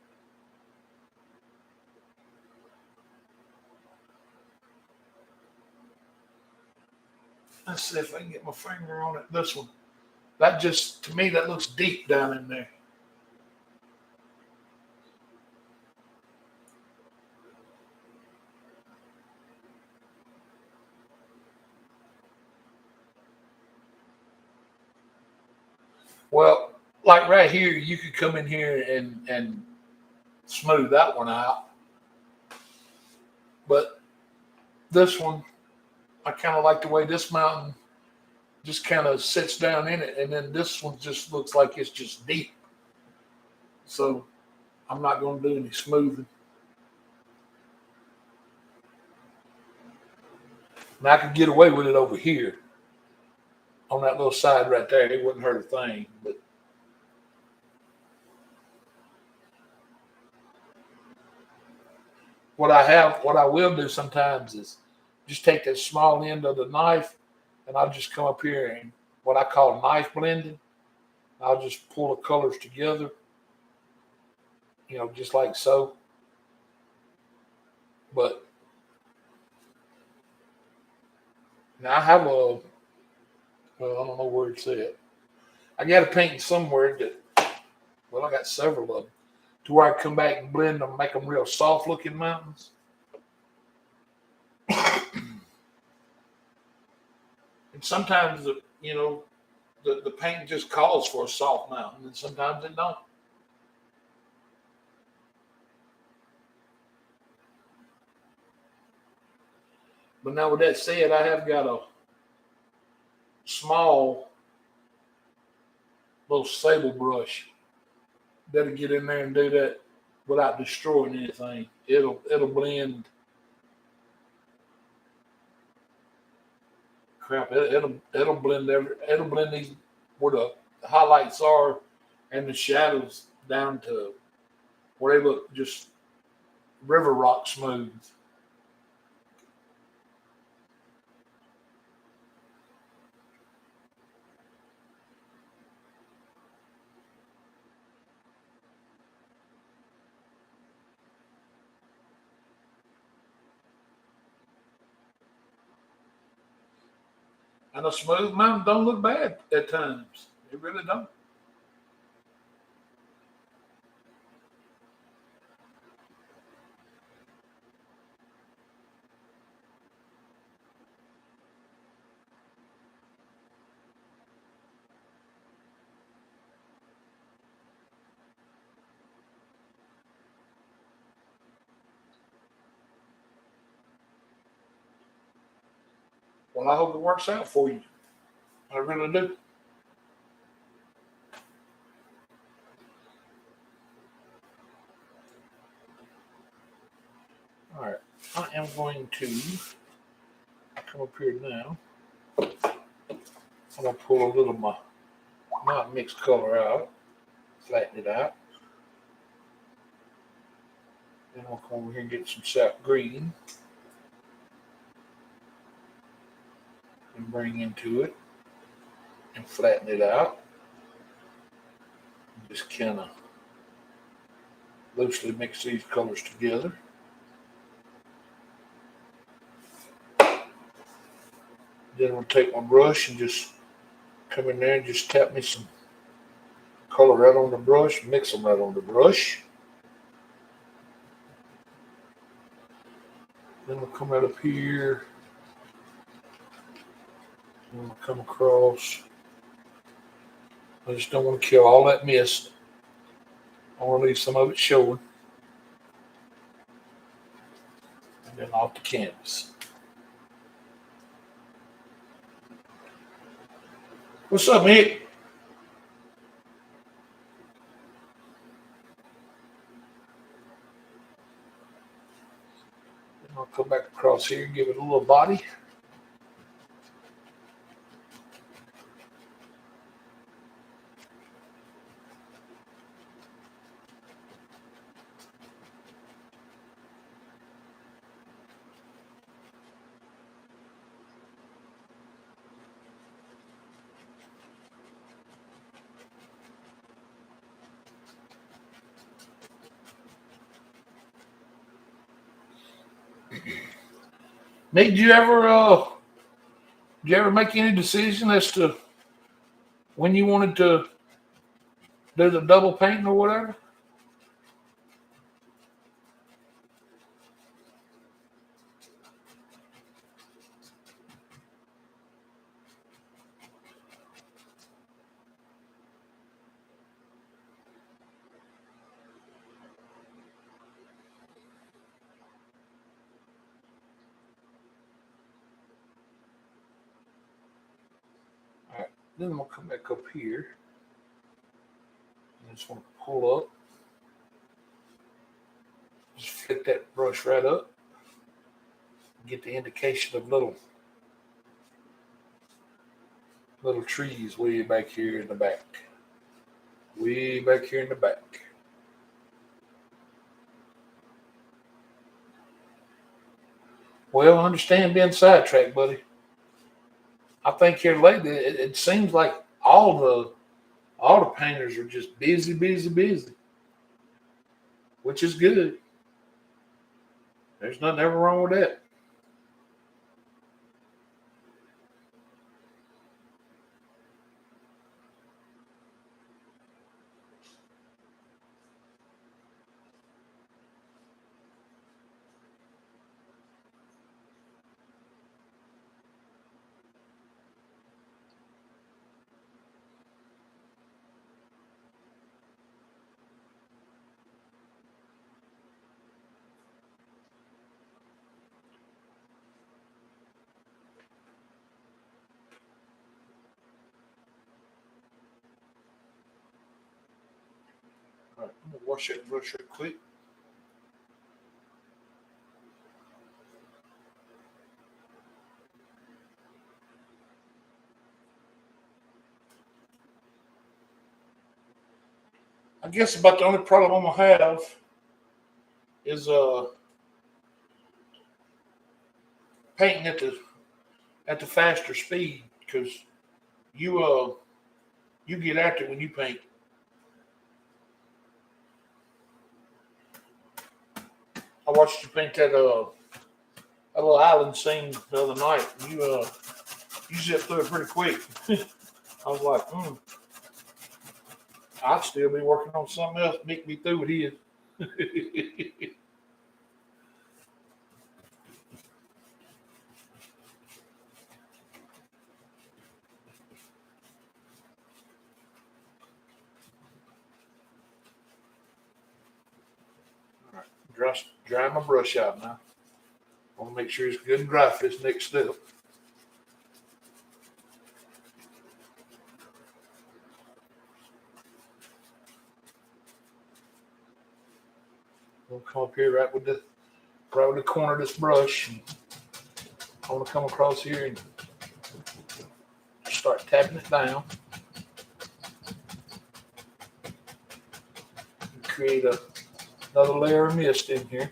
Let's see if I can get my finger on it. This one. That just, to me, that looks deep down in there. Well, like right here, you could come in here and smooth that one out. But this one, I kind of like the way this mountain just kind of sits down in it. And then this one just looks like it's just deep. So I'm not going to do any smoothing. And I could get away with it over here on that little side right there. It wouldn't hurt a thing. But what I will do sometimes is just take that small end of the knife and I'll just come up here and what I call knife blending. I'll just pull the colors together, just like so. But now I have I don't know where it's at. I got a painting somewhere I got several of them to where I come back and blend them, make them real soft looking mountains. And sometimes, the paint just calls for a soft mountain, and sometimes it don't. But now with that said, I have got a small little sable brush that'll get in there and do that without destroying anything. It'll blend. Crap! It'll blend it'll blend these where the highlights are and the shadows down to where they look just river rock smooth. And a smooth mountain don't look bad at times. It really don't. Well, I hope it works out for you. I really do. All right, I am going to come up here now. I'm gonna pull a little of my mixed color out, flatten it out. Then I'll come over here and get some sap green and bring into it and flatten it out. And just kind of loosely mix these colors together. Then I'll take my brush and just come in there and just tap me some color right on the brush, mix them right on the brush. Then we'll come right up here. And we'll come across. I just don't want to kill all that mist. I want to leave some of it showing. And then off the canvas. What's up, Mick? Then I'll come back across here and give it a little body. Mick, did you ever make any decision as to when you wanted to do the double painting or whatever? All right, then I'm gonna come back up here. I just want to pull up. Just flick that brush right up. Get the indication of little trees way back here in the back. Way back here in the back. Well, I understand being sidetracked, buddy. I think here lately it seems like all the painters are just busy, busy, busy, which is good. There's nothing ever wrong with that. All right, I'm gonna wash that brush real quick. I guess about the only problem I'm gonna have is painting at the faster speed because you get after it when you paint. I watched you paint that a little island scene the other night. You zipped through it pretty quick. I was like, I'd still be working on something else. Make me through with his. All right, dry my brush out now. I want to make sure it's good and dry for this next step. We'll come up here right with the corner of this brush. And I want to come across here and start tapping it down. And create another layer of mist in here.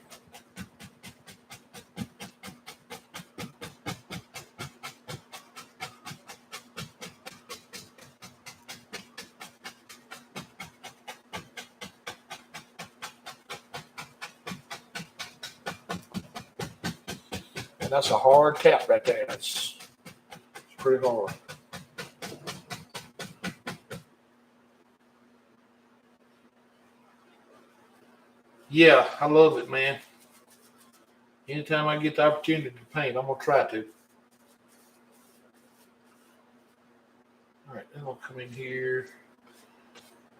And that's a hard tap right there. It's pretty hard. Yeah, I love it, man. Anytime I get the opportunity to paint, I'm gonna try to. All right, then I'll come in here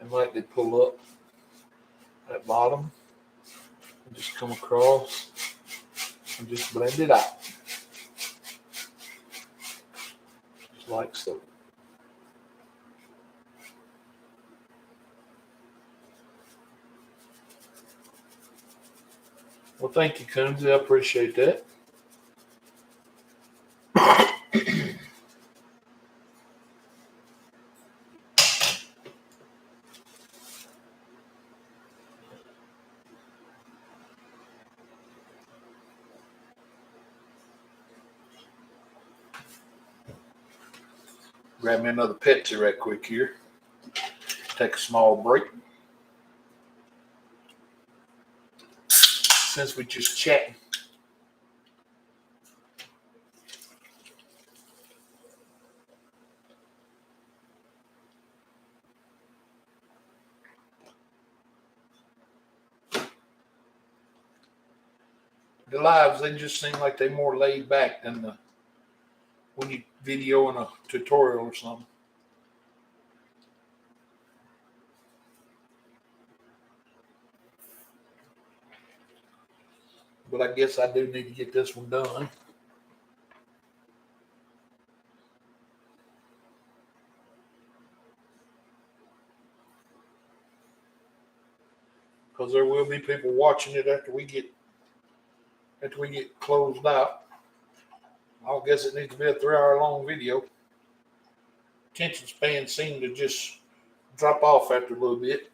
and lightly pull up that bottom and just come across and just blend it out. Just like so. Well, thank you, Coons. I appreciate that. Grab me another Pepsi right quick here. Take a small break. Since we just chatting. The lives, they just seem like they're more laid back than when you video in a tutorial or something. But I guess I do need to get this one done. Because there will be people watching it after we get closed out. I guess it needs to be a 3-hour long video. Attention span seem to just drop off after a little bit.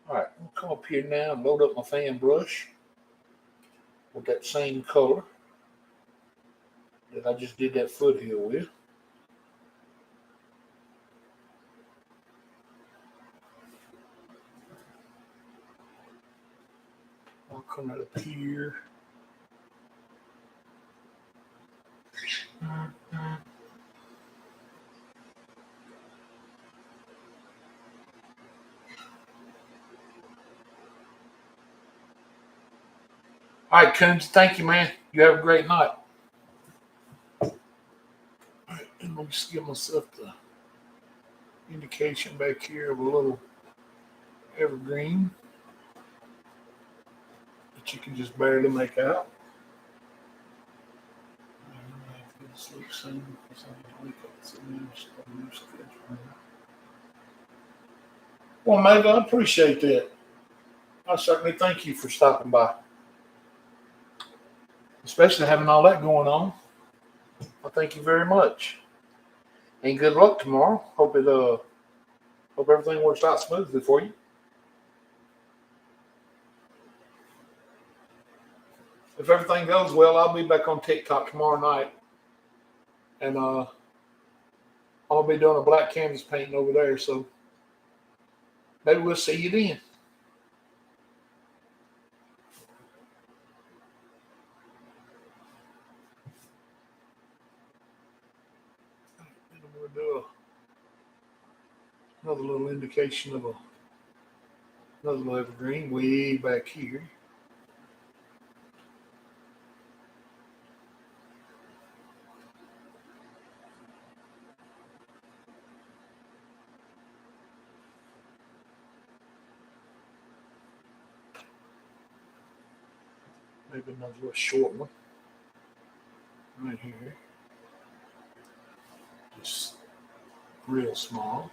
All right, I'll come up here now and load up my fan brush with that same color that I just did that foothill with. I'll come right up here. All right, Coons, thank you, man. You have a great night. All right, and I'll just give myself the indication back here of a little evergreen that you can just barely make out. Well, mate, I appreciate that. I certainly thank you for stopping by, especially having all that going on. I thank you very much, and good luck tomorrow. Hope everything works out smoothly for you. If everything goes well, I'll be back on TikTok tomorrow night, and I'll be doing a black canvas painting over there. So maybe we'll see you then. And I'm going to do another little indication of another little evergreen way back here. Maybe another little short one right here. Just real small.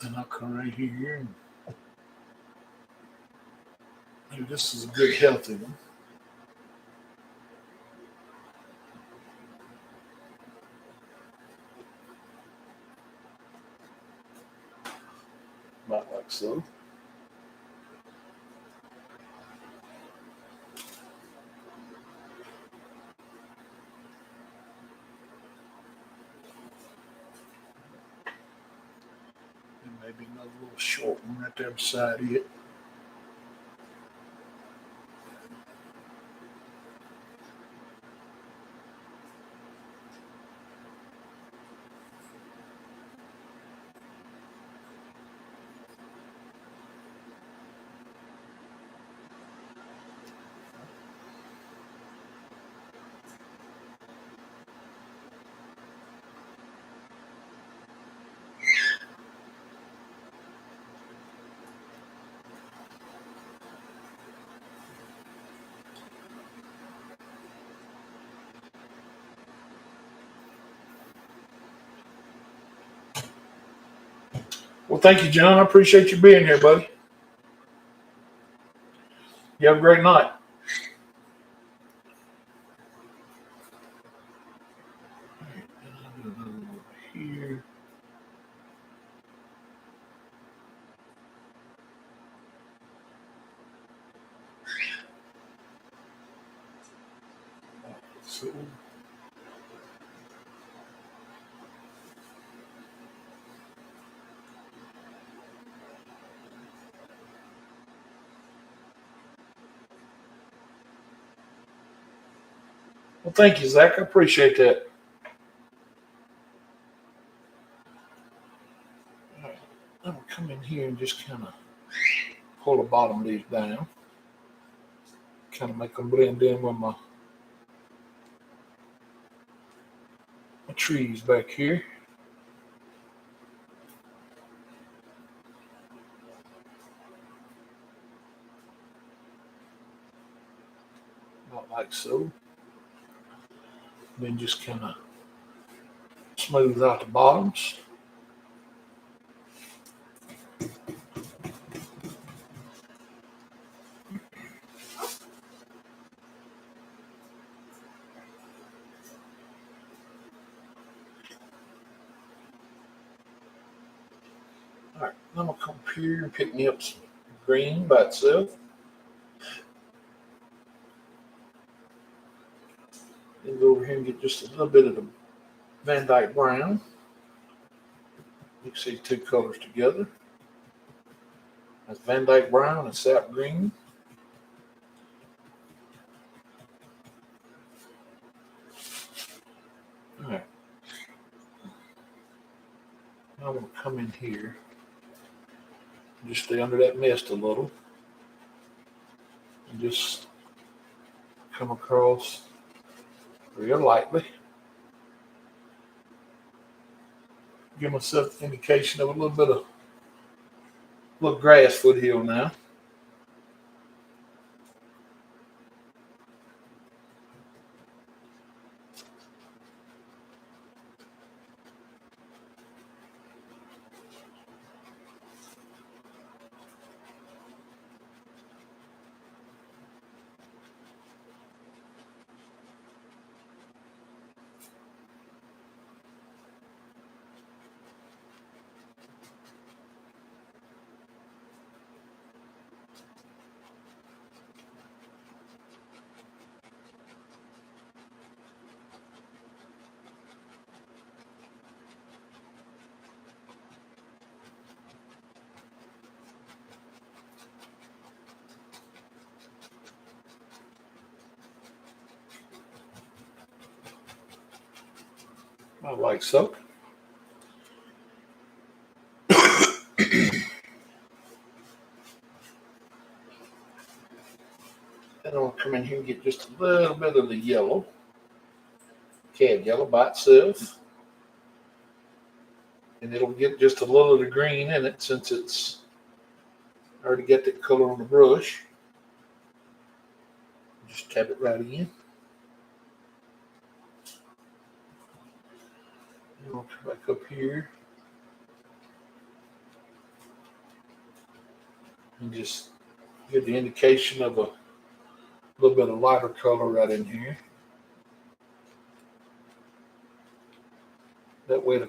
Then I'll come right here and maybe this is a good healthy one. About like so. And maybe another little short one right there beside it. Well, thank you, John. I appreciate you being here, buddy. You have a great night. Here. So, well, thank you, Zach. I appreciate that. All right. I'm going to come in here and just kind of pull the bottom of these down. Kind of make them blend in with my trees back here. About like so. Then just kind of smooth out the bottoms. All right, I'm gonna come up here and pick me up some green by itself. Then go over here and get just a little bit of the Van Dyke brown. Mix these two colors together. That's Van Dyke brown and sap green. All right. Now I'm going to come in here and just stay under that mist a little and just come across real lightly. Give myself an indication of a little grass foothill now. I like so. Then I'm going to come in here and get just a little bit of the yellow, cad yellow by itself. And it'll get just a little of the green in it since it's already got that color on the brush. Just tap it right in. And I'll come back up here and just give the indication of a little bit of lighter color right in here. That way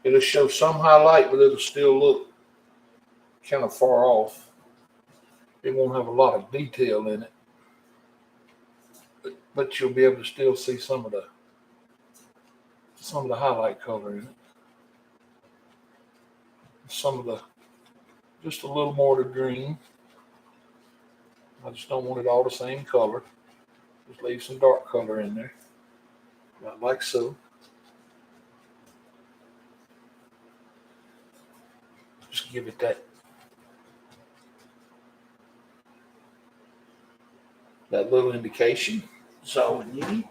it'll show some highlight, but it'll still look kind of far off. It won't have a lot of detail in it, but you'll be able to still see some of the highlight color in it. Just a little more of the green. I just don't want it all the same color. Just leave some dark color in there, like so. Just give it that little indication. That's all we need.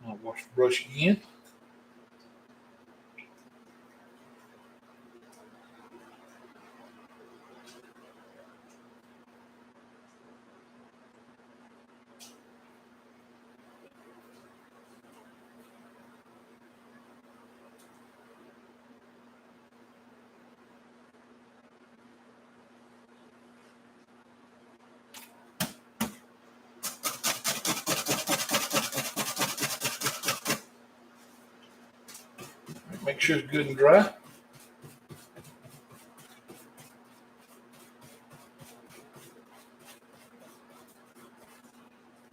I'll wash the brush again. Make sure it's good and dry.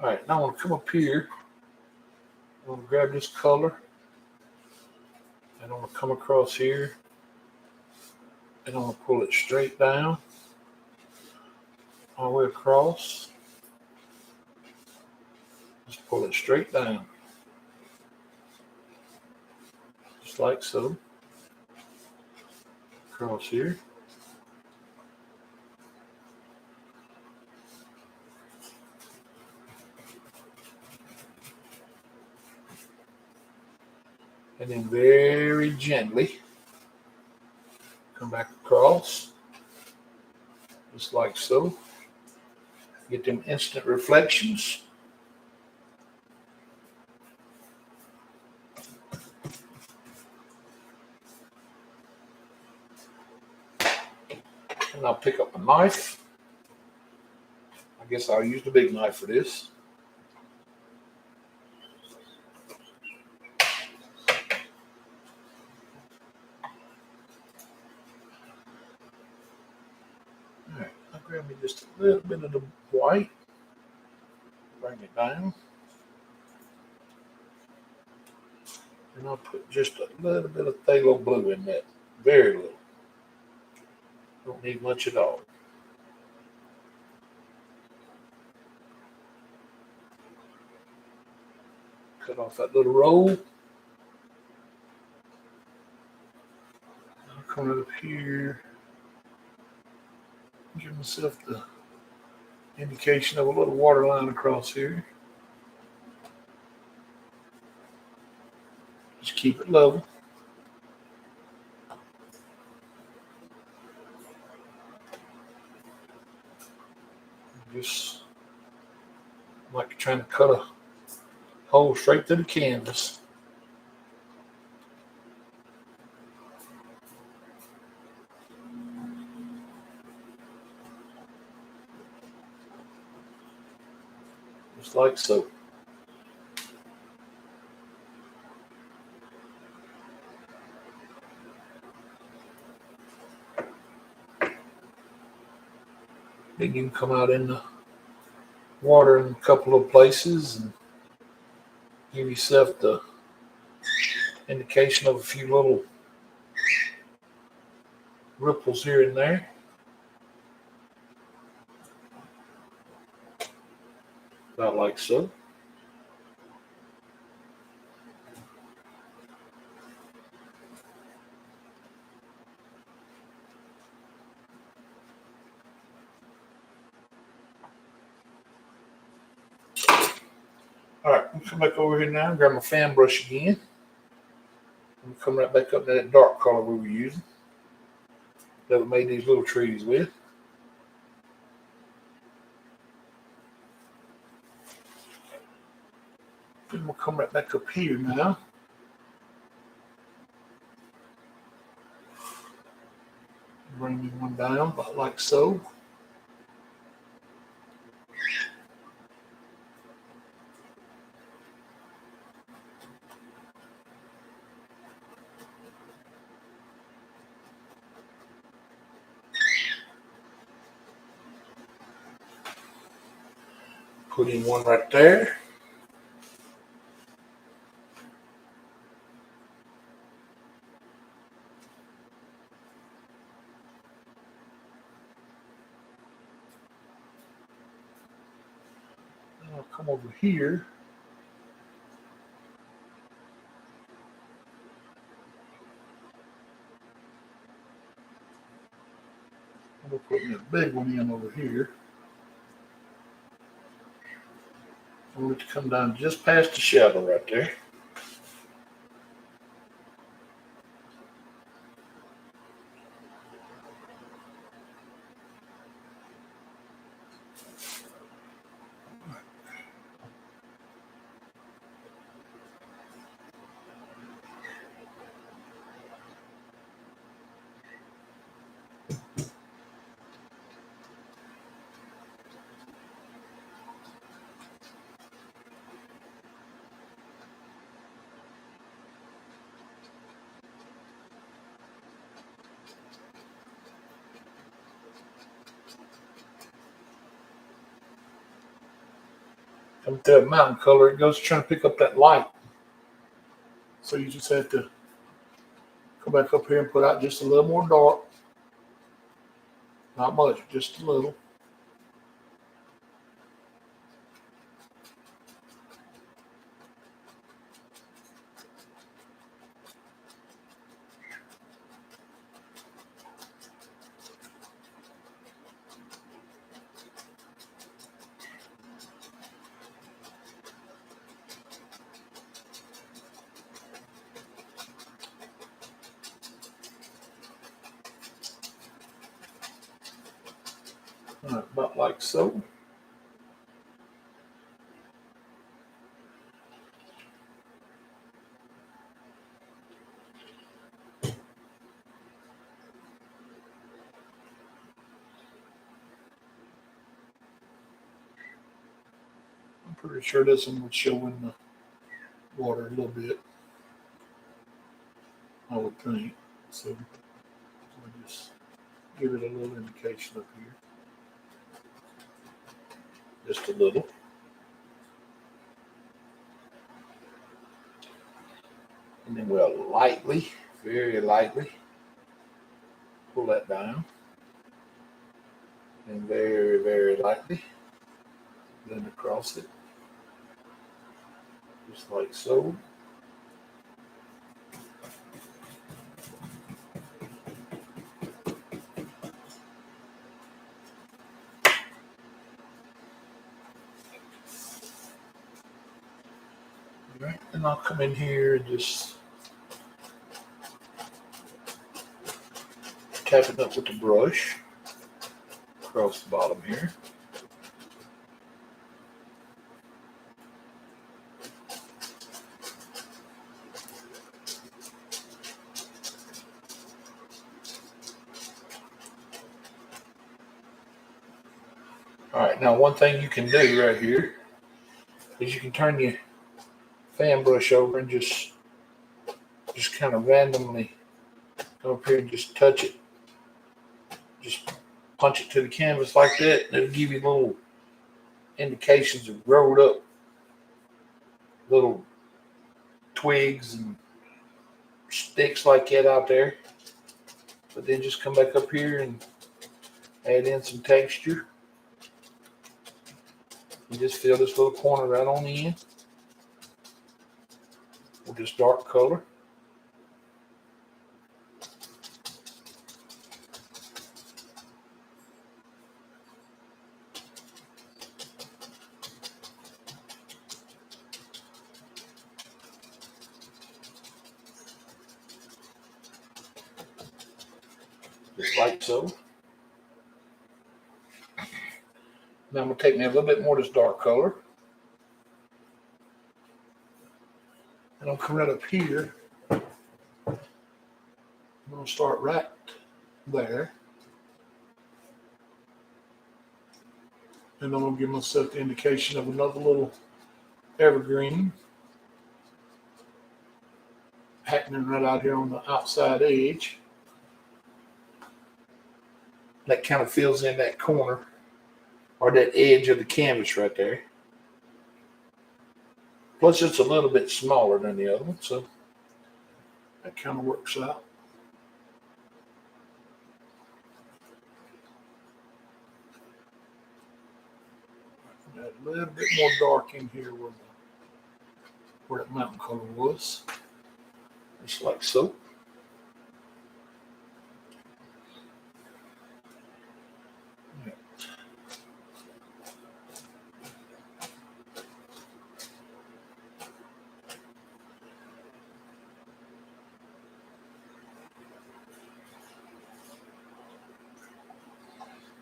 All right, now I'm going to come up here. I'm going to grab this color. And I'm going to come across here. And I'm going to pull it straight down. All the way across. Just pull it straight down. Just like so. Across here. And then very gently come back across, just like so. Get them instant reflections. And I'll pick up a knife. I guess I'll use the big knife for this. Alright, I'll grab me just a little bit of the white. Bring it down. And I'll put just a little bit of phthalo blue in that. Very little. Don't need much at all. Cut off that little roll. I'll come up here. Give myself the indication of a little water line across here. Just keep it level. Just like trying to cut a hole straight through the canvas. Just like so. Then you can come out in the water in a couple of places and give yourself the indication of a few little ripples here and there. About like so. All right, I'm come back over here now and grab my fan brush again. I'm come right back up to that dark color we were using that we made these little trees with. And we'll come right back up here now. Bring me one down about like so. Put in one right there. And I'll come over here. We'll put a big one in over here. I want it to come down just past the shadow right there. Come to that mountain color, it goes trying to pick up that light. So you just have to come back up here and put out just a little more dark. Not much, just a little. All right, about like so. I'm pretty sure this one would show in the water a little bit. I would think. So I'll just give it a little indication up here. Just a little. And then we'll lightly, very lightly, pull that down. And very, very lightly blend across it. Just like so. All right, and I'll come in here and just tap it up with the brush across the bottom here. All right, now one thing you can do right here is you can turn your fan brush over and just kind of randomly come up here and just touch it. Just punch it to the canvas like that, and it'll give you little indications of growed up little twigs and sticks like that out there. But then just come back up here and add in some texture. And just fill this little corner right on in with this dark color. Just like so. Now I'm going to take me a little bit more of this dark color. And I'll come right up here. I'm going to start right there. And I'm going to give myself the indication of another little evergreen happening right out here on the outside edge. That kind of fills in that corner or that edge of the canvas right there. Plus it's a little bit smaller than the other one, so that kind of works out. Add a little bit more dark in here where that mountain color was. Just like so.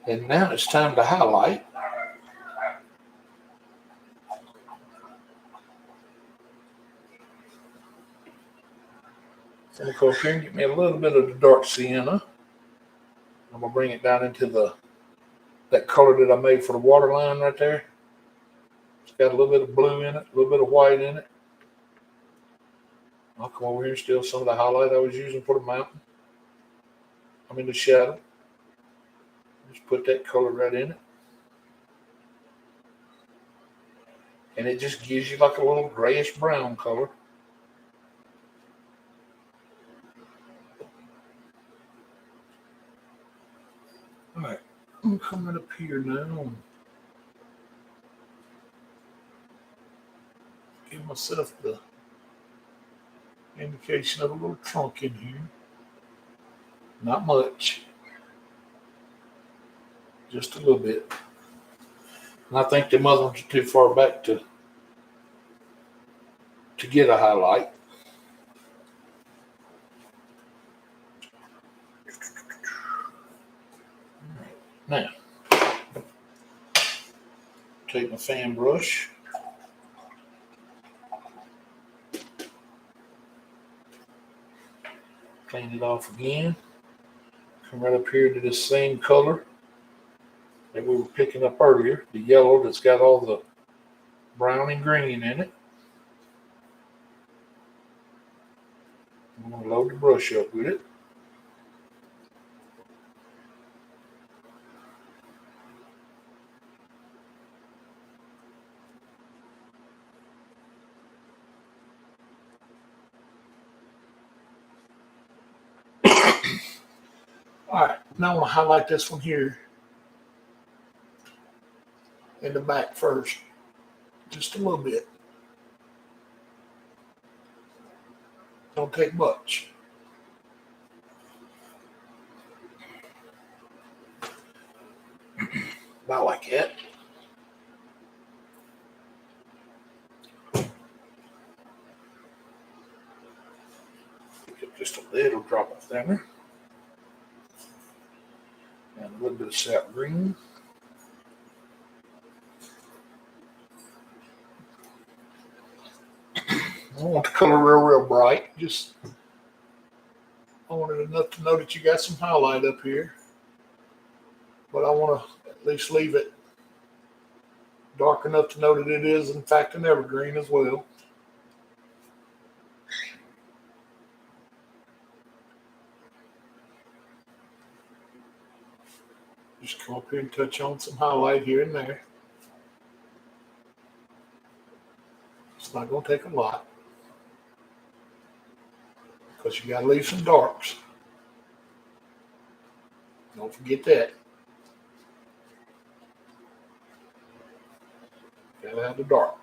And now it's time to highlight. I'm going to go up here and get me a little bit of the dark sienna. I'm going to bring it down into that color that I made for the water line right there. It's got a little bit of blue in it, a little bit of white in it. I'll come over here and steal some of the highlight I was using for the mountain. I'm in the shadow. Just put that color right in it. And it just gives you like a little grayish brown color. All right, I'm coming up here now. Give myself the indication of a little trunk in here. Not much. Just a little bit. And I think the other ones are too far back to get a highlight. Now, take my fan brush. Clean it off again. Come right up here to this same color that we were picking up earlier, the yellow that's got all the brown and green in it. I'm going to load the brush up with it. All right, now I want to highlight this one here in the back first, just a little bit. Don't take much. About like that. Pick up just a little drop of thinner. And a little bit of sap green. I don't want the color real bright. I wanted enough to know that you got some highlight up here. But I want to at least leave it dark enough to know that it is in fact an evergreen as well. Just come up here and touch on some highlight here and there. It's not going to take a lot because you got to leave some darks. Don't forget that. Gotta have the dark.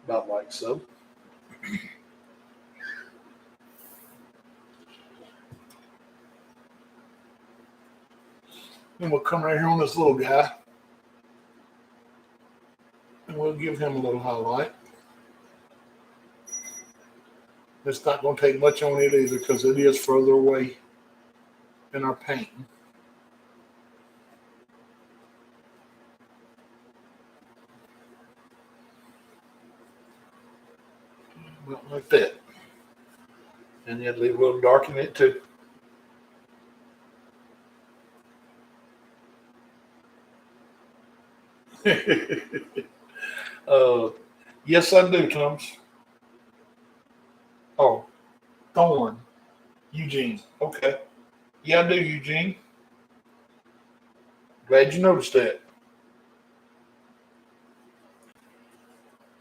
About like so. And we'll come right here on this little guy. And we'll give him a little highlight. It's not going to take much on it either because it is further away in our painting. About like that. And then leave a little dark in it too. Yes, I do, Tums. Oh, Thorn. Eugene. Okay. Yeah, I do, Eugene. Glad you noticed that.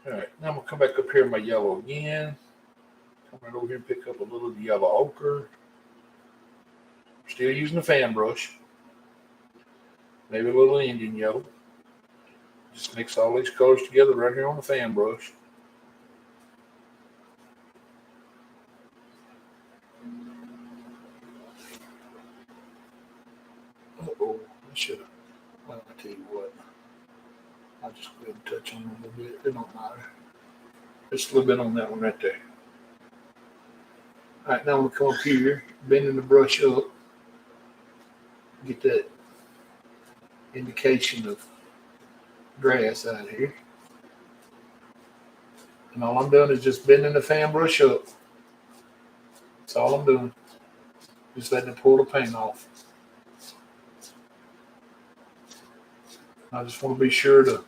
All right, now I'm going to come back up here in my yellow again. Come right over here and pick up a little of the yellow ochre. Still using the fan brush. Maybe a little Indian yellow. Just mix all these colors together right here on the fan brush. Uh-oh, I should have. Well, I tell you what. I'll just go ahead and touch on it a little bit. It don't matter. Just a little bit on that one right there. All right, now I'm going to come up here, bending the brush up. Get that indication of grass out of here. And all I'm doing is just bending the fan brush up. That's all I'm doing. Just letting it pull the paint off. I just want to be sure to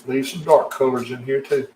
leave some dark colors in here too.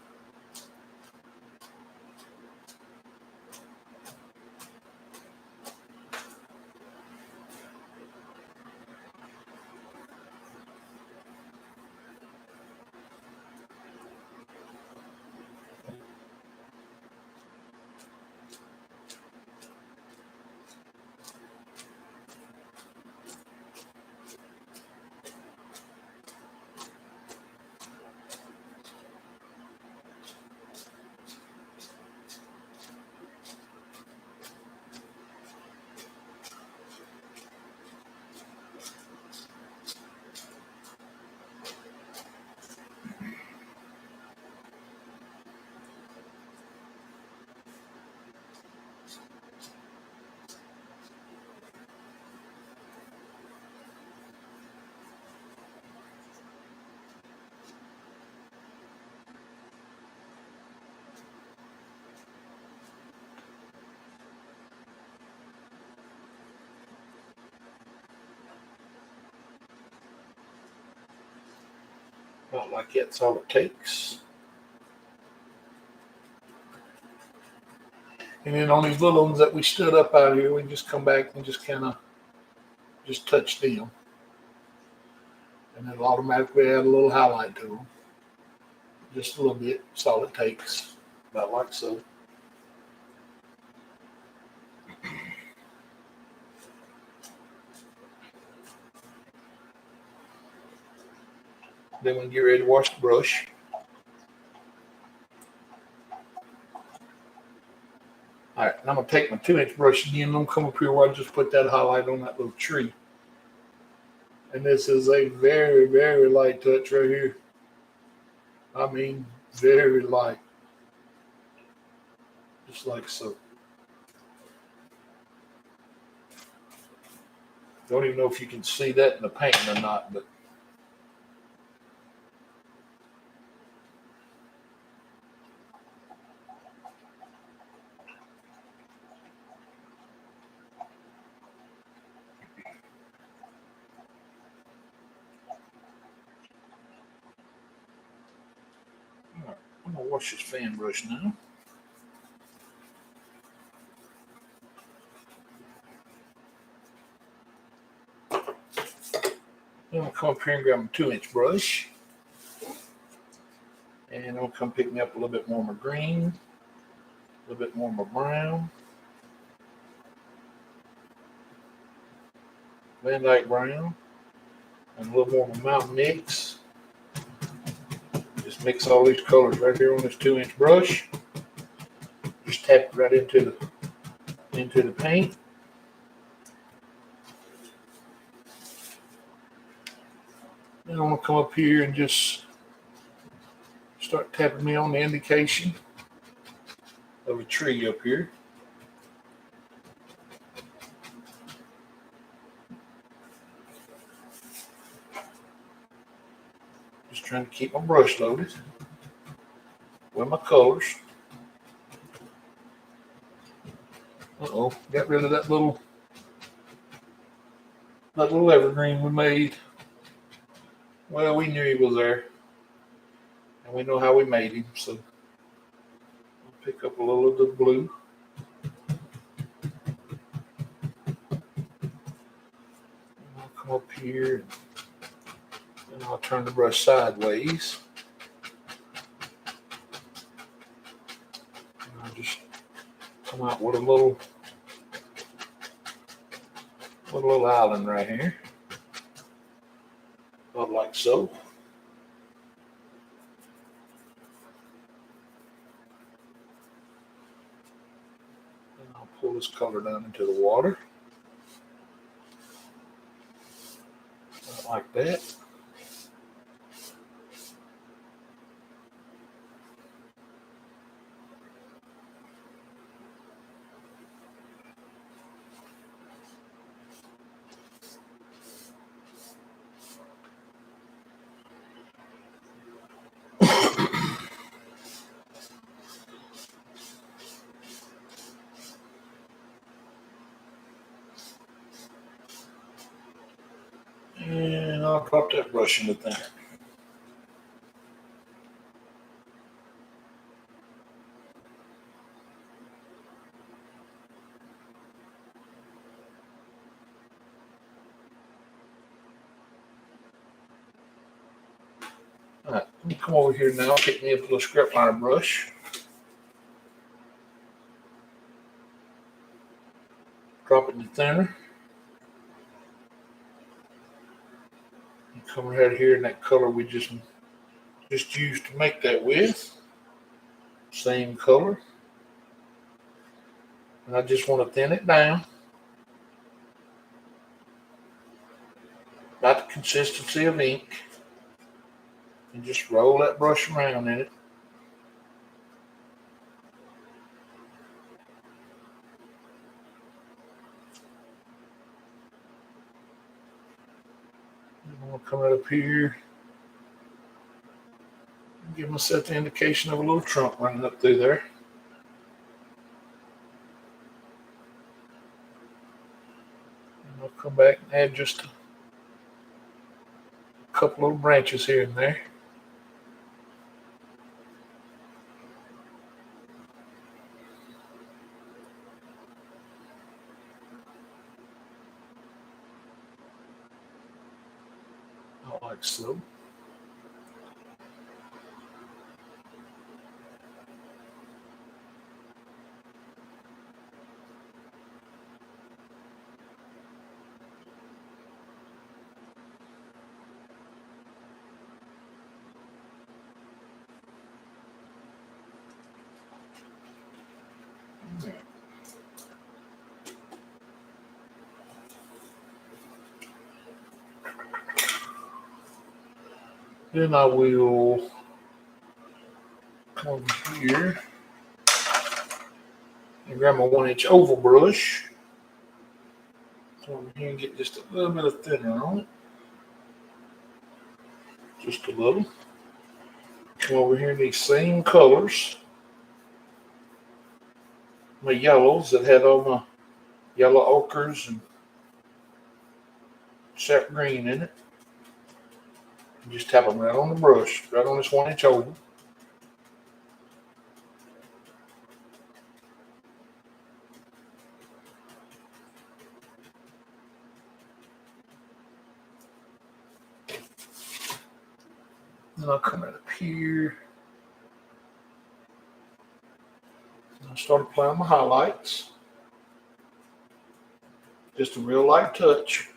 About like that's all it takes. And then on these little ones that we stood up out here, we can just come back and just kind of just touch them. And it'll automatically add a little highlight to them. Just a little bit. That's all it takes. About like so. Then we can get ready to wash the brush. All right, and I'm going to take my 2-inch brush again. I'm going to come up here where I just put that highlight on that little tree. And this is a very, very light touch right here. I mean, very light. Just like so. Don't even know if you can see that in the painting or not, but I'm gonna wash this fan brush now. Then I'm gonna come up here and grab my 2-inch brush. And I'm gonna come pick me up a little bit more of my green, a little bit more of my brown, Van Dyke brown, and a little more of my Mountain Mix. Just mix all these colors right here on this 2-inch brush. Just tap it right into the paint. Then I'm gonna come up here and just start tapping me on the indication of a tree up here. Just trying to keep my brush loaded with my colors. Uh-oh, got rid of that little evergreen we made. Well, we knew he was there, and we know how we made him, so I'll pick up a little of the blue. And I'll come up here, and I'll turn the brush sideways. And I'll just come out with a little island right here, about like so. And I'll pull this color down into the water, like that. And I'll drop that brush into there. All right, let me come over here now, pick me up a little scrap liner brush. Drop it in the thinner. And come right here in that color we just used to make that with. Same color. And I just want to thin it down. About the consistency of ink. And just roll that brush around in it. I'm going to come right up here and give myself the indication of a little trunk running up through there. And I'll come back and add just a couple little branches here and there. Like so. Then I will come over here and grab my 1-inch oval brush. Come over here and get just a little bit of thinner on it. Just a little. Come over here in these same colors. My yellows that had all my yellow ochres and sap green in it. And just tap them right on the brush, right on this 1-inch oval. And I'll come right up here. And I'll start applying my highlights. Just a real light touch.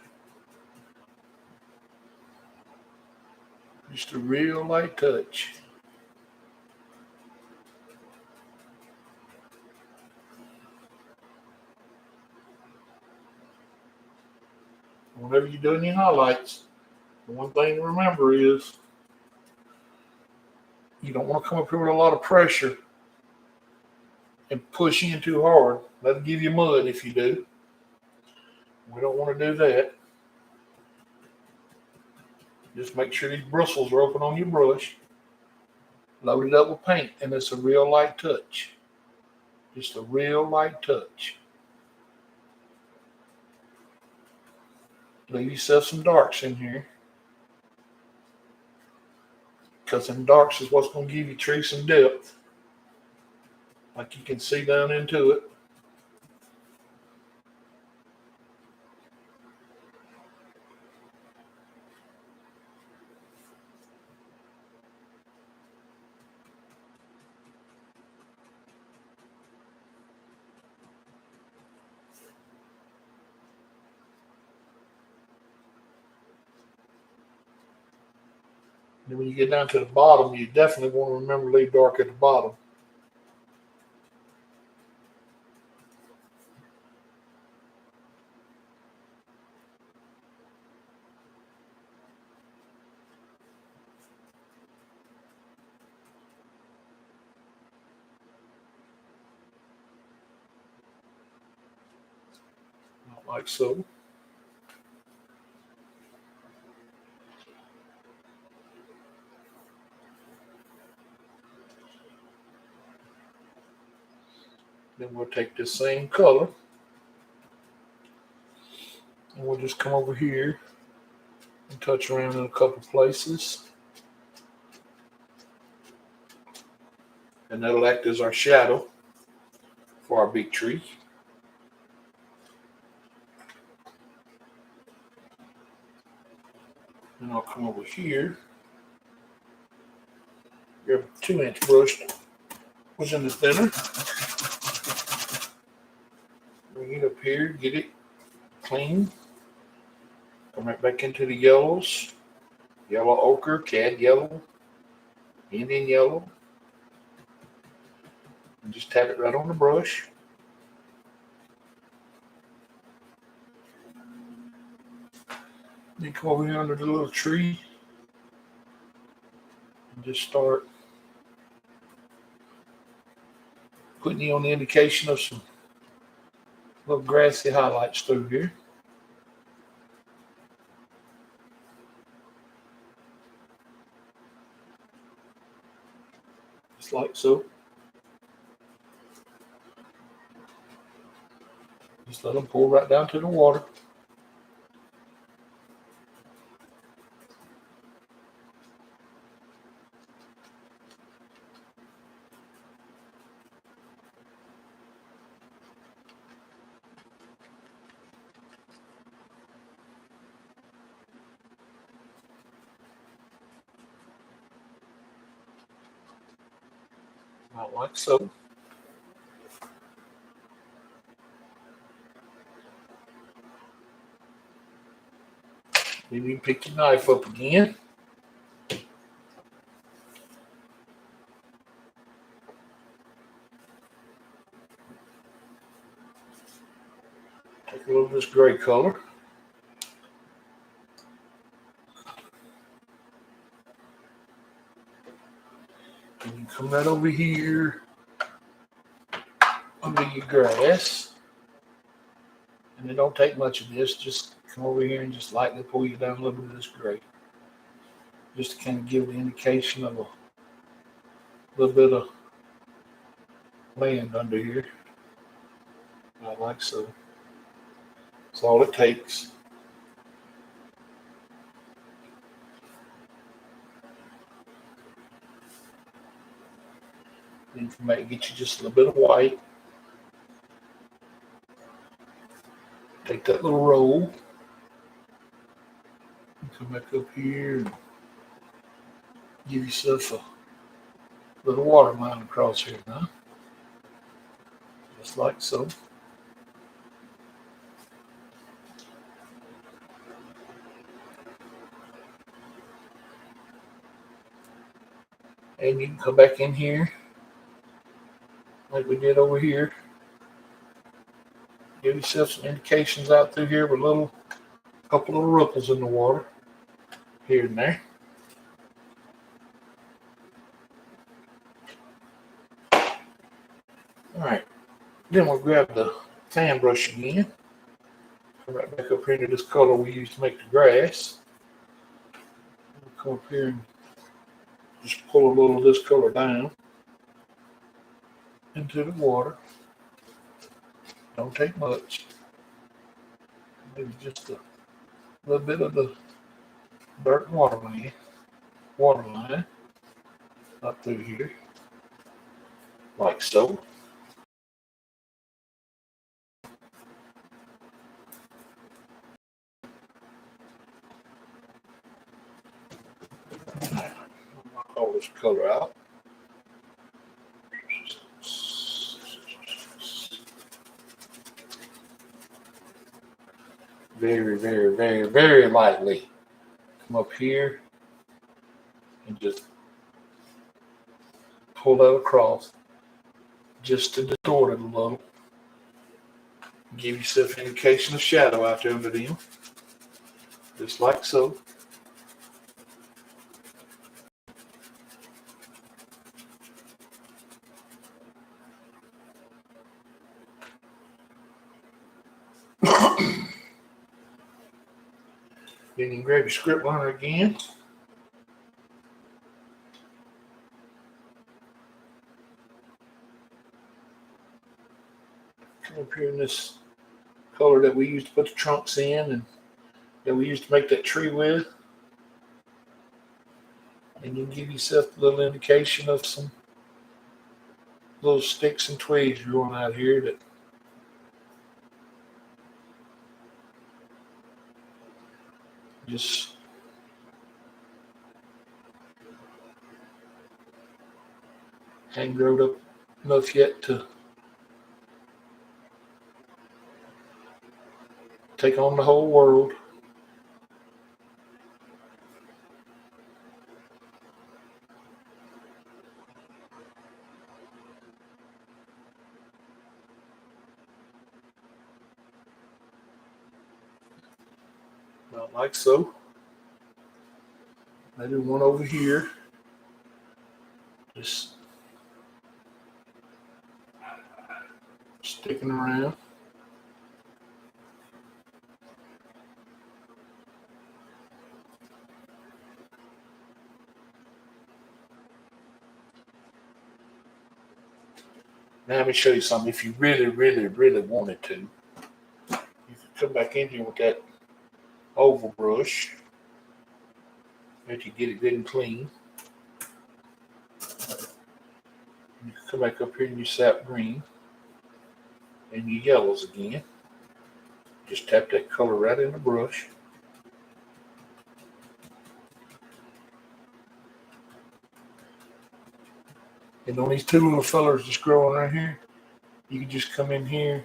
Just a real light touch. Whenever you're doing your highlights, the one thing to remember is you don't want to come up here with a lot of pressure and push in too hard. That'll give you mud if you do. We don't want to do that. Just make sure these bristles are open on your brush. Load it up with paint, and it's a real light touch. Just a real light touch. Leave yourself some darks in here, because them darks is what's going to give your tree some depth. Like you can see down into it. And when you get down to the bottom, you definitely want to remember to leave dark at the bottom. Like so. Then we'll take this same color and we'll just come over here and touch around in a couple places. And that'll act as our shadow for our big tree. And I'll come over here. Grab a 2-inch brush, was in the thinner. Bring it up here, get it clean. Come right back into the yellows. Yellow ochre, cad yellow, Indian yellow. And just tap it right on the brush. Then come over here under the little tree and just start putting you on the indication of some little grassy highlights through here. Just like so. Just let them pour right down to the water. Like so. Then you pick your knife up again. Take a little of this gray color. And you come right over here under your grass. And it don't take much of this. Just come over here and just lightly pull you down a little bit of this gray. Just to kind of give the indication of a little bit of land under here. Like so. That's all it takes. Then you might get you just a little bit of white. Take that little roll. And come back up here and Give yourself a little water line across here now, just like so. And you can come back in here like we did over here. Give yourself some indications out through here with couple little ripples in the water here and there. All right, then we'll grab the fan brush again. Come right back up here into this color we used to make the grass. We'll come up here and just pull a little of this color down into the water. Don't take much. Maybe just a little bit of the dirt water line up through here, like so. Knock all this color out. Very, very, very, very lightly. Come up here and just pull that across just to distort it a little. Give yourself an indication of shadow out there under them, just like so. Then you can grab your script liner again. Come up here in this color that we used to put the trunks in and that we used to make that tree with. And you can give yourself a little indication of some little sticks and twigs growing out here that just hadn't grown up enough yet to take on the whole world. About like so. I do one over here. Just sticking around. Now let me show you something. If you really, really, really wanted to, you could come back in here with that oval brush. Let you get it good and clean. You can come back up here and your sap green and your yellows again. Just tap that color right in the brush. And on these two little fellers just growing right here, you can just come in here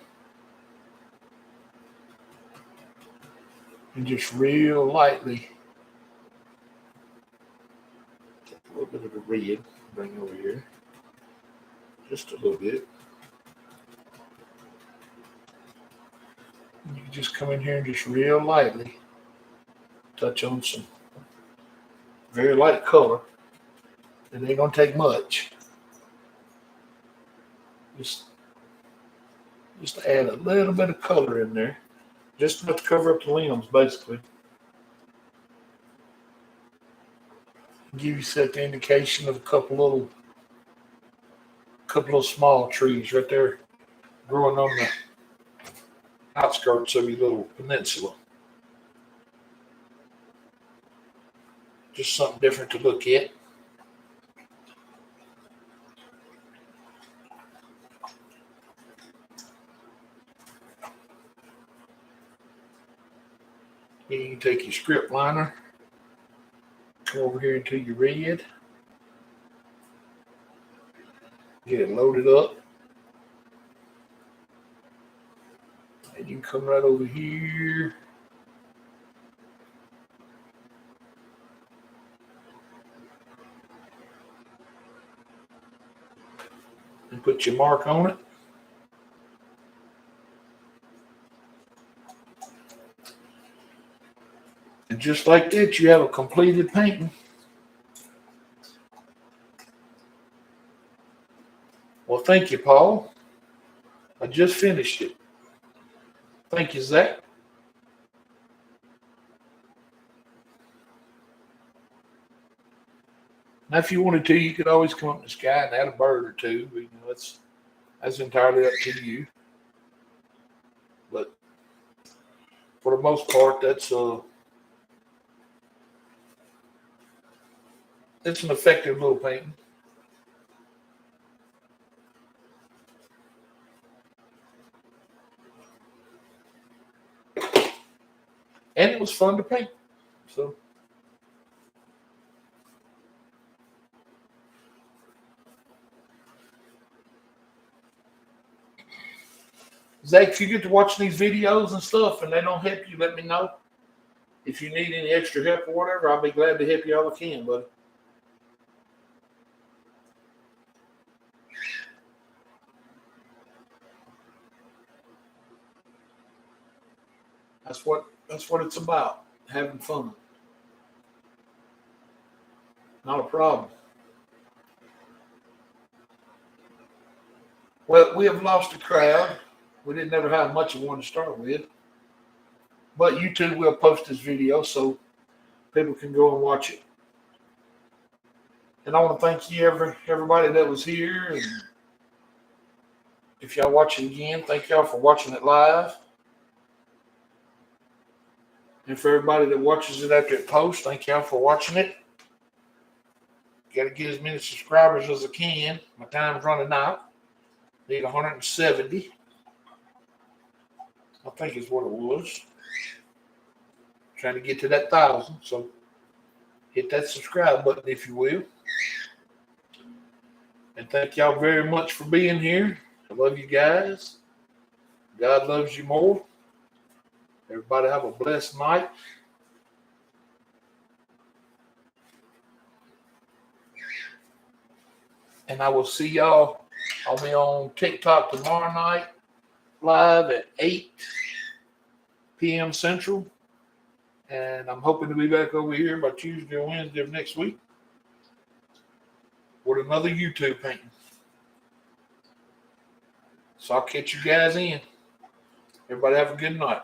and just real lightly take a little bit of the red, bring over here, just a little bit. And you can just come in here and just real lightly touch on some very light color. It ain't gonna take much. Just add a little bit of color in there, just enough to cover up the limbs, basically. Give yourself the indication of a couple little small trees right there growing on the outskirts of your little peninsula. Just something different to look at. Then you can take your script liner, come over here into your red. Get it loaded up. And you can come right over here. And put your mark on it. And just like that, you have a completed painting. Well, thank you, Paul. I just finished it. Thank you, Zach. Now, if you wanted to, you could always come up in the sky and add a bird or two. But, that's entirely up to you. But for the most part, it's an effective little painting. And it was fun to paint. So Zach, if you get to watching these videos and stuff and they don't help you, let me know. If you need any extra help or whatever, I'll be glad to help you all I can, buddy. That's what it's about. Having fun. Not a problem. Well, we have lost a crowd. We didn't ever have much of one to start with. But YouTube will post this video so people can go and watch it. And I want to thank you, everybody that was here. And if y'all watch it again, thank y'all for watching it live. And for everybody that watches it after it posts, thank y'all for watching it. Got to get as many subscribers as I can. My time's running out. Need 170. I think is what it was. Trying to get to that 1,000. So hit that subscribe button if you will. And thank y'all very much for being here. I love you guys. God loves you more. Everybody have a blessed night. And I will see y'all. I'll be on TikTok tomorrow night, live at 8 p.m. Central. And I'm hoping to be back over here by Tuesday or Wednesday of next week with another YouTube painting. So I'll catch you guys in. Everybody have a good night.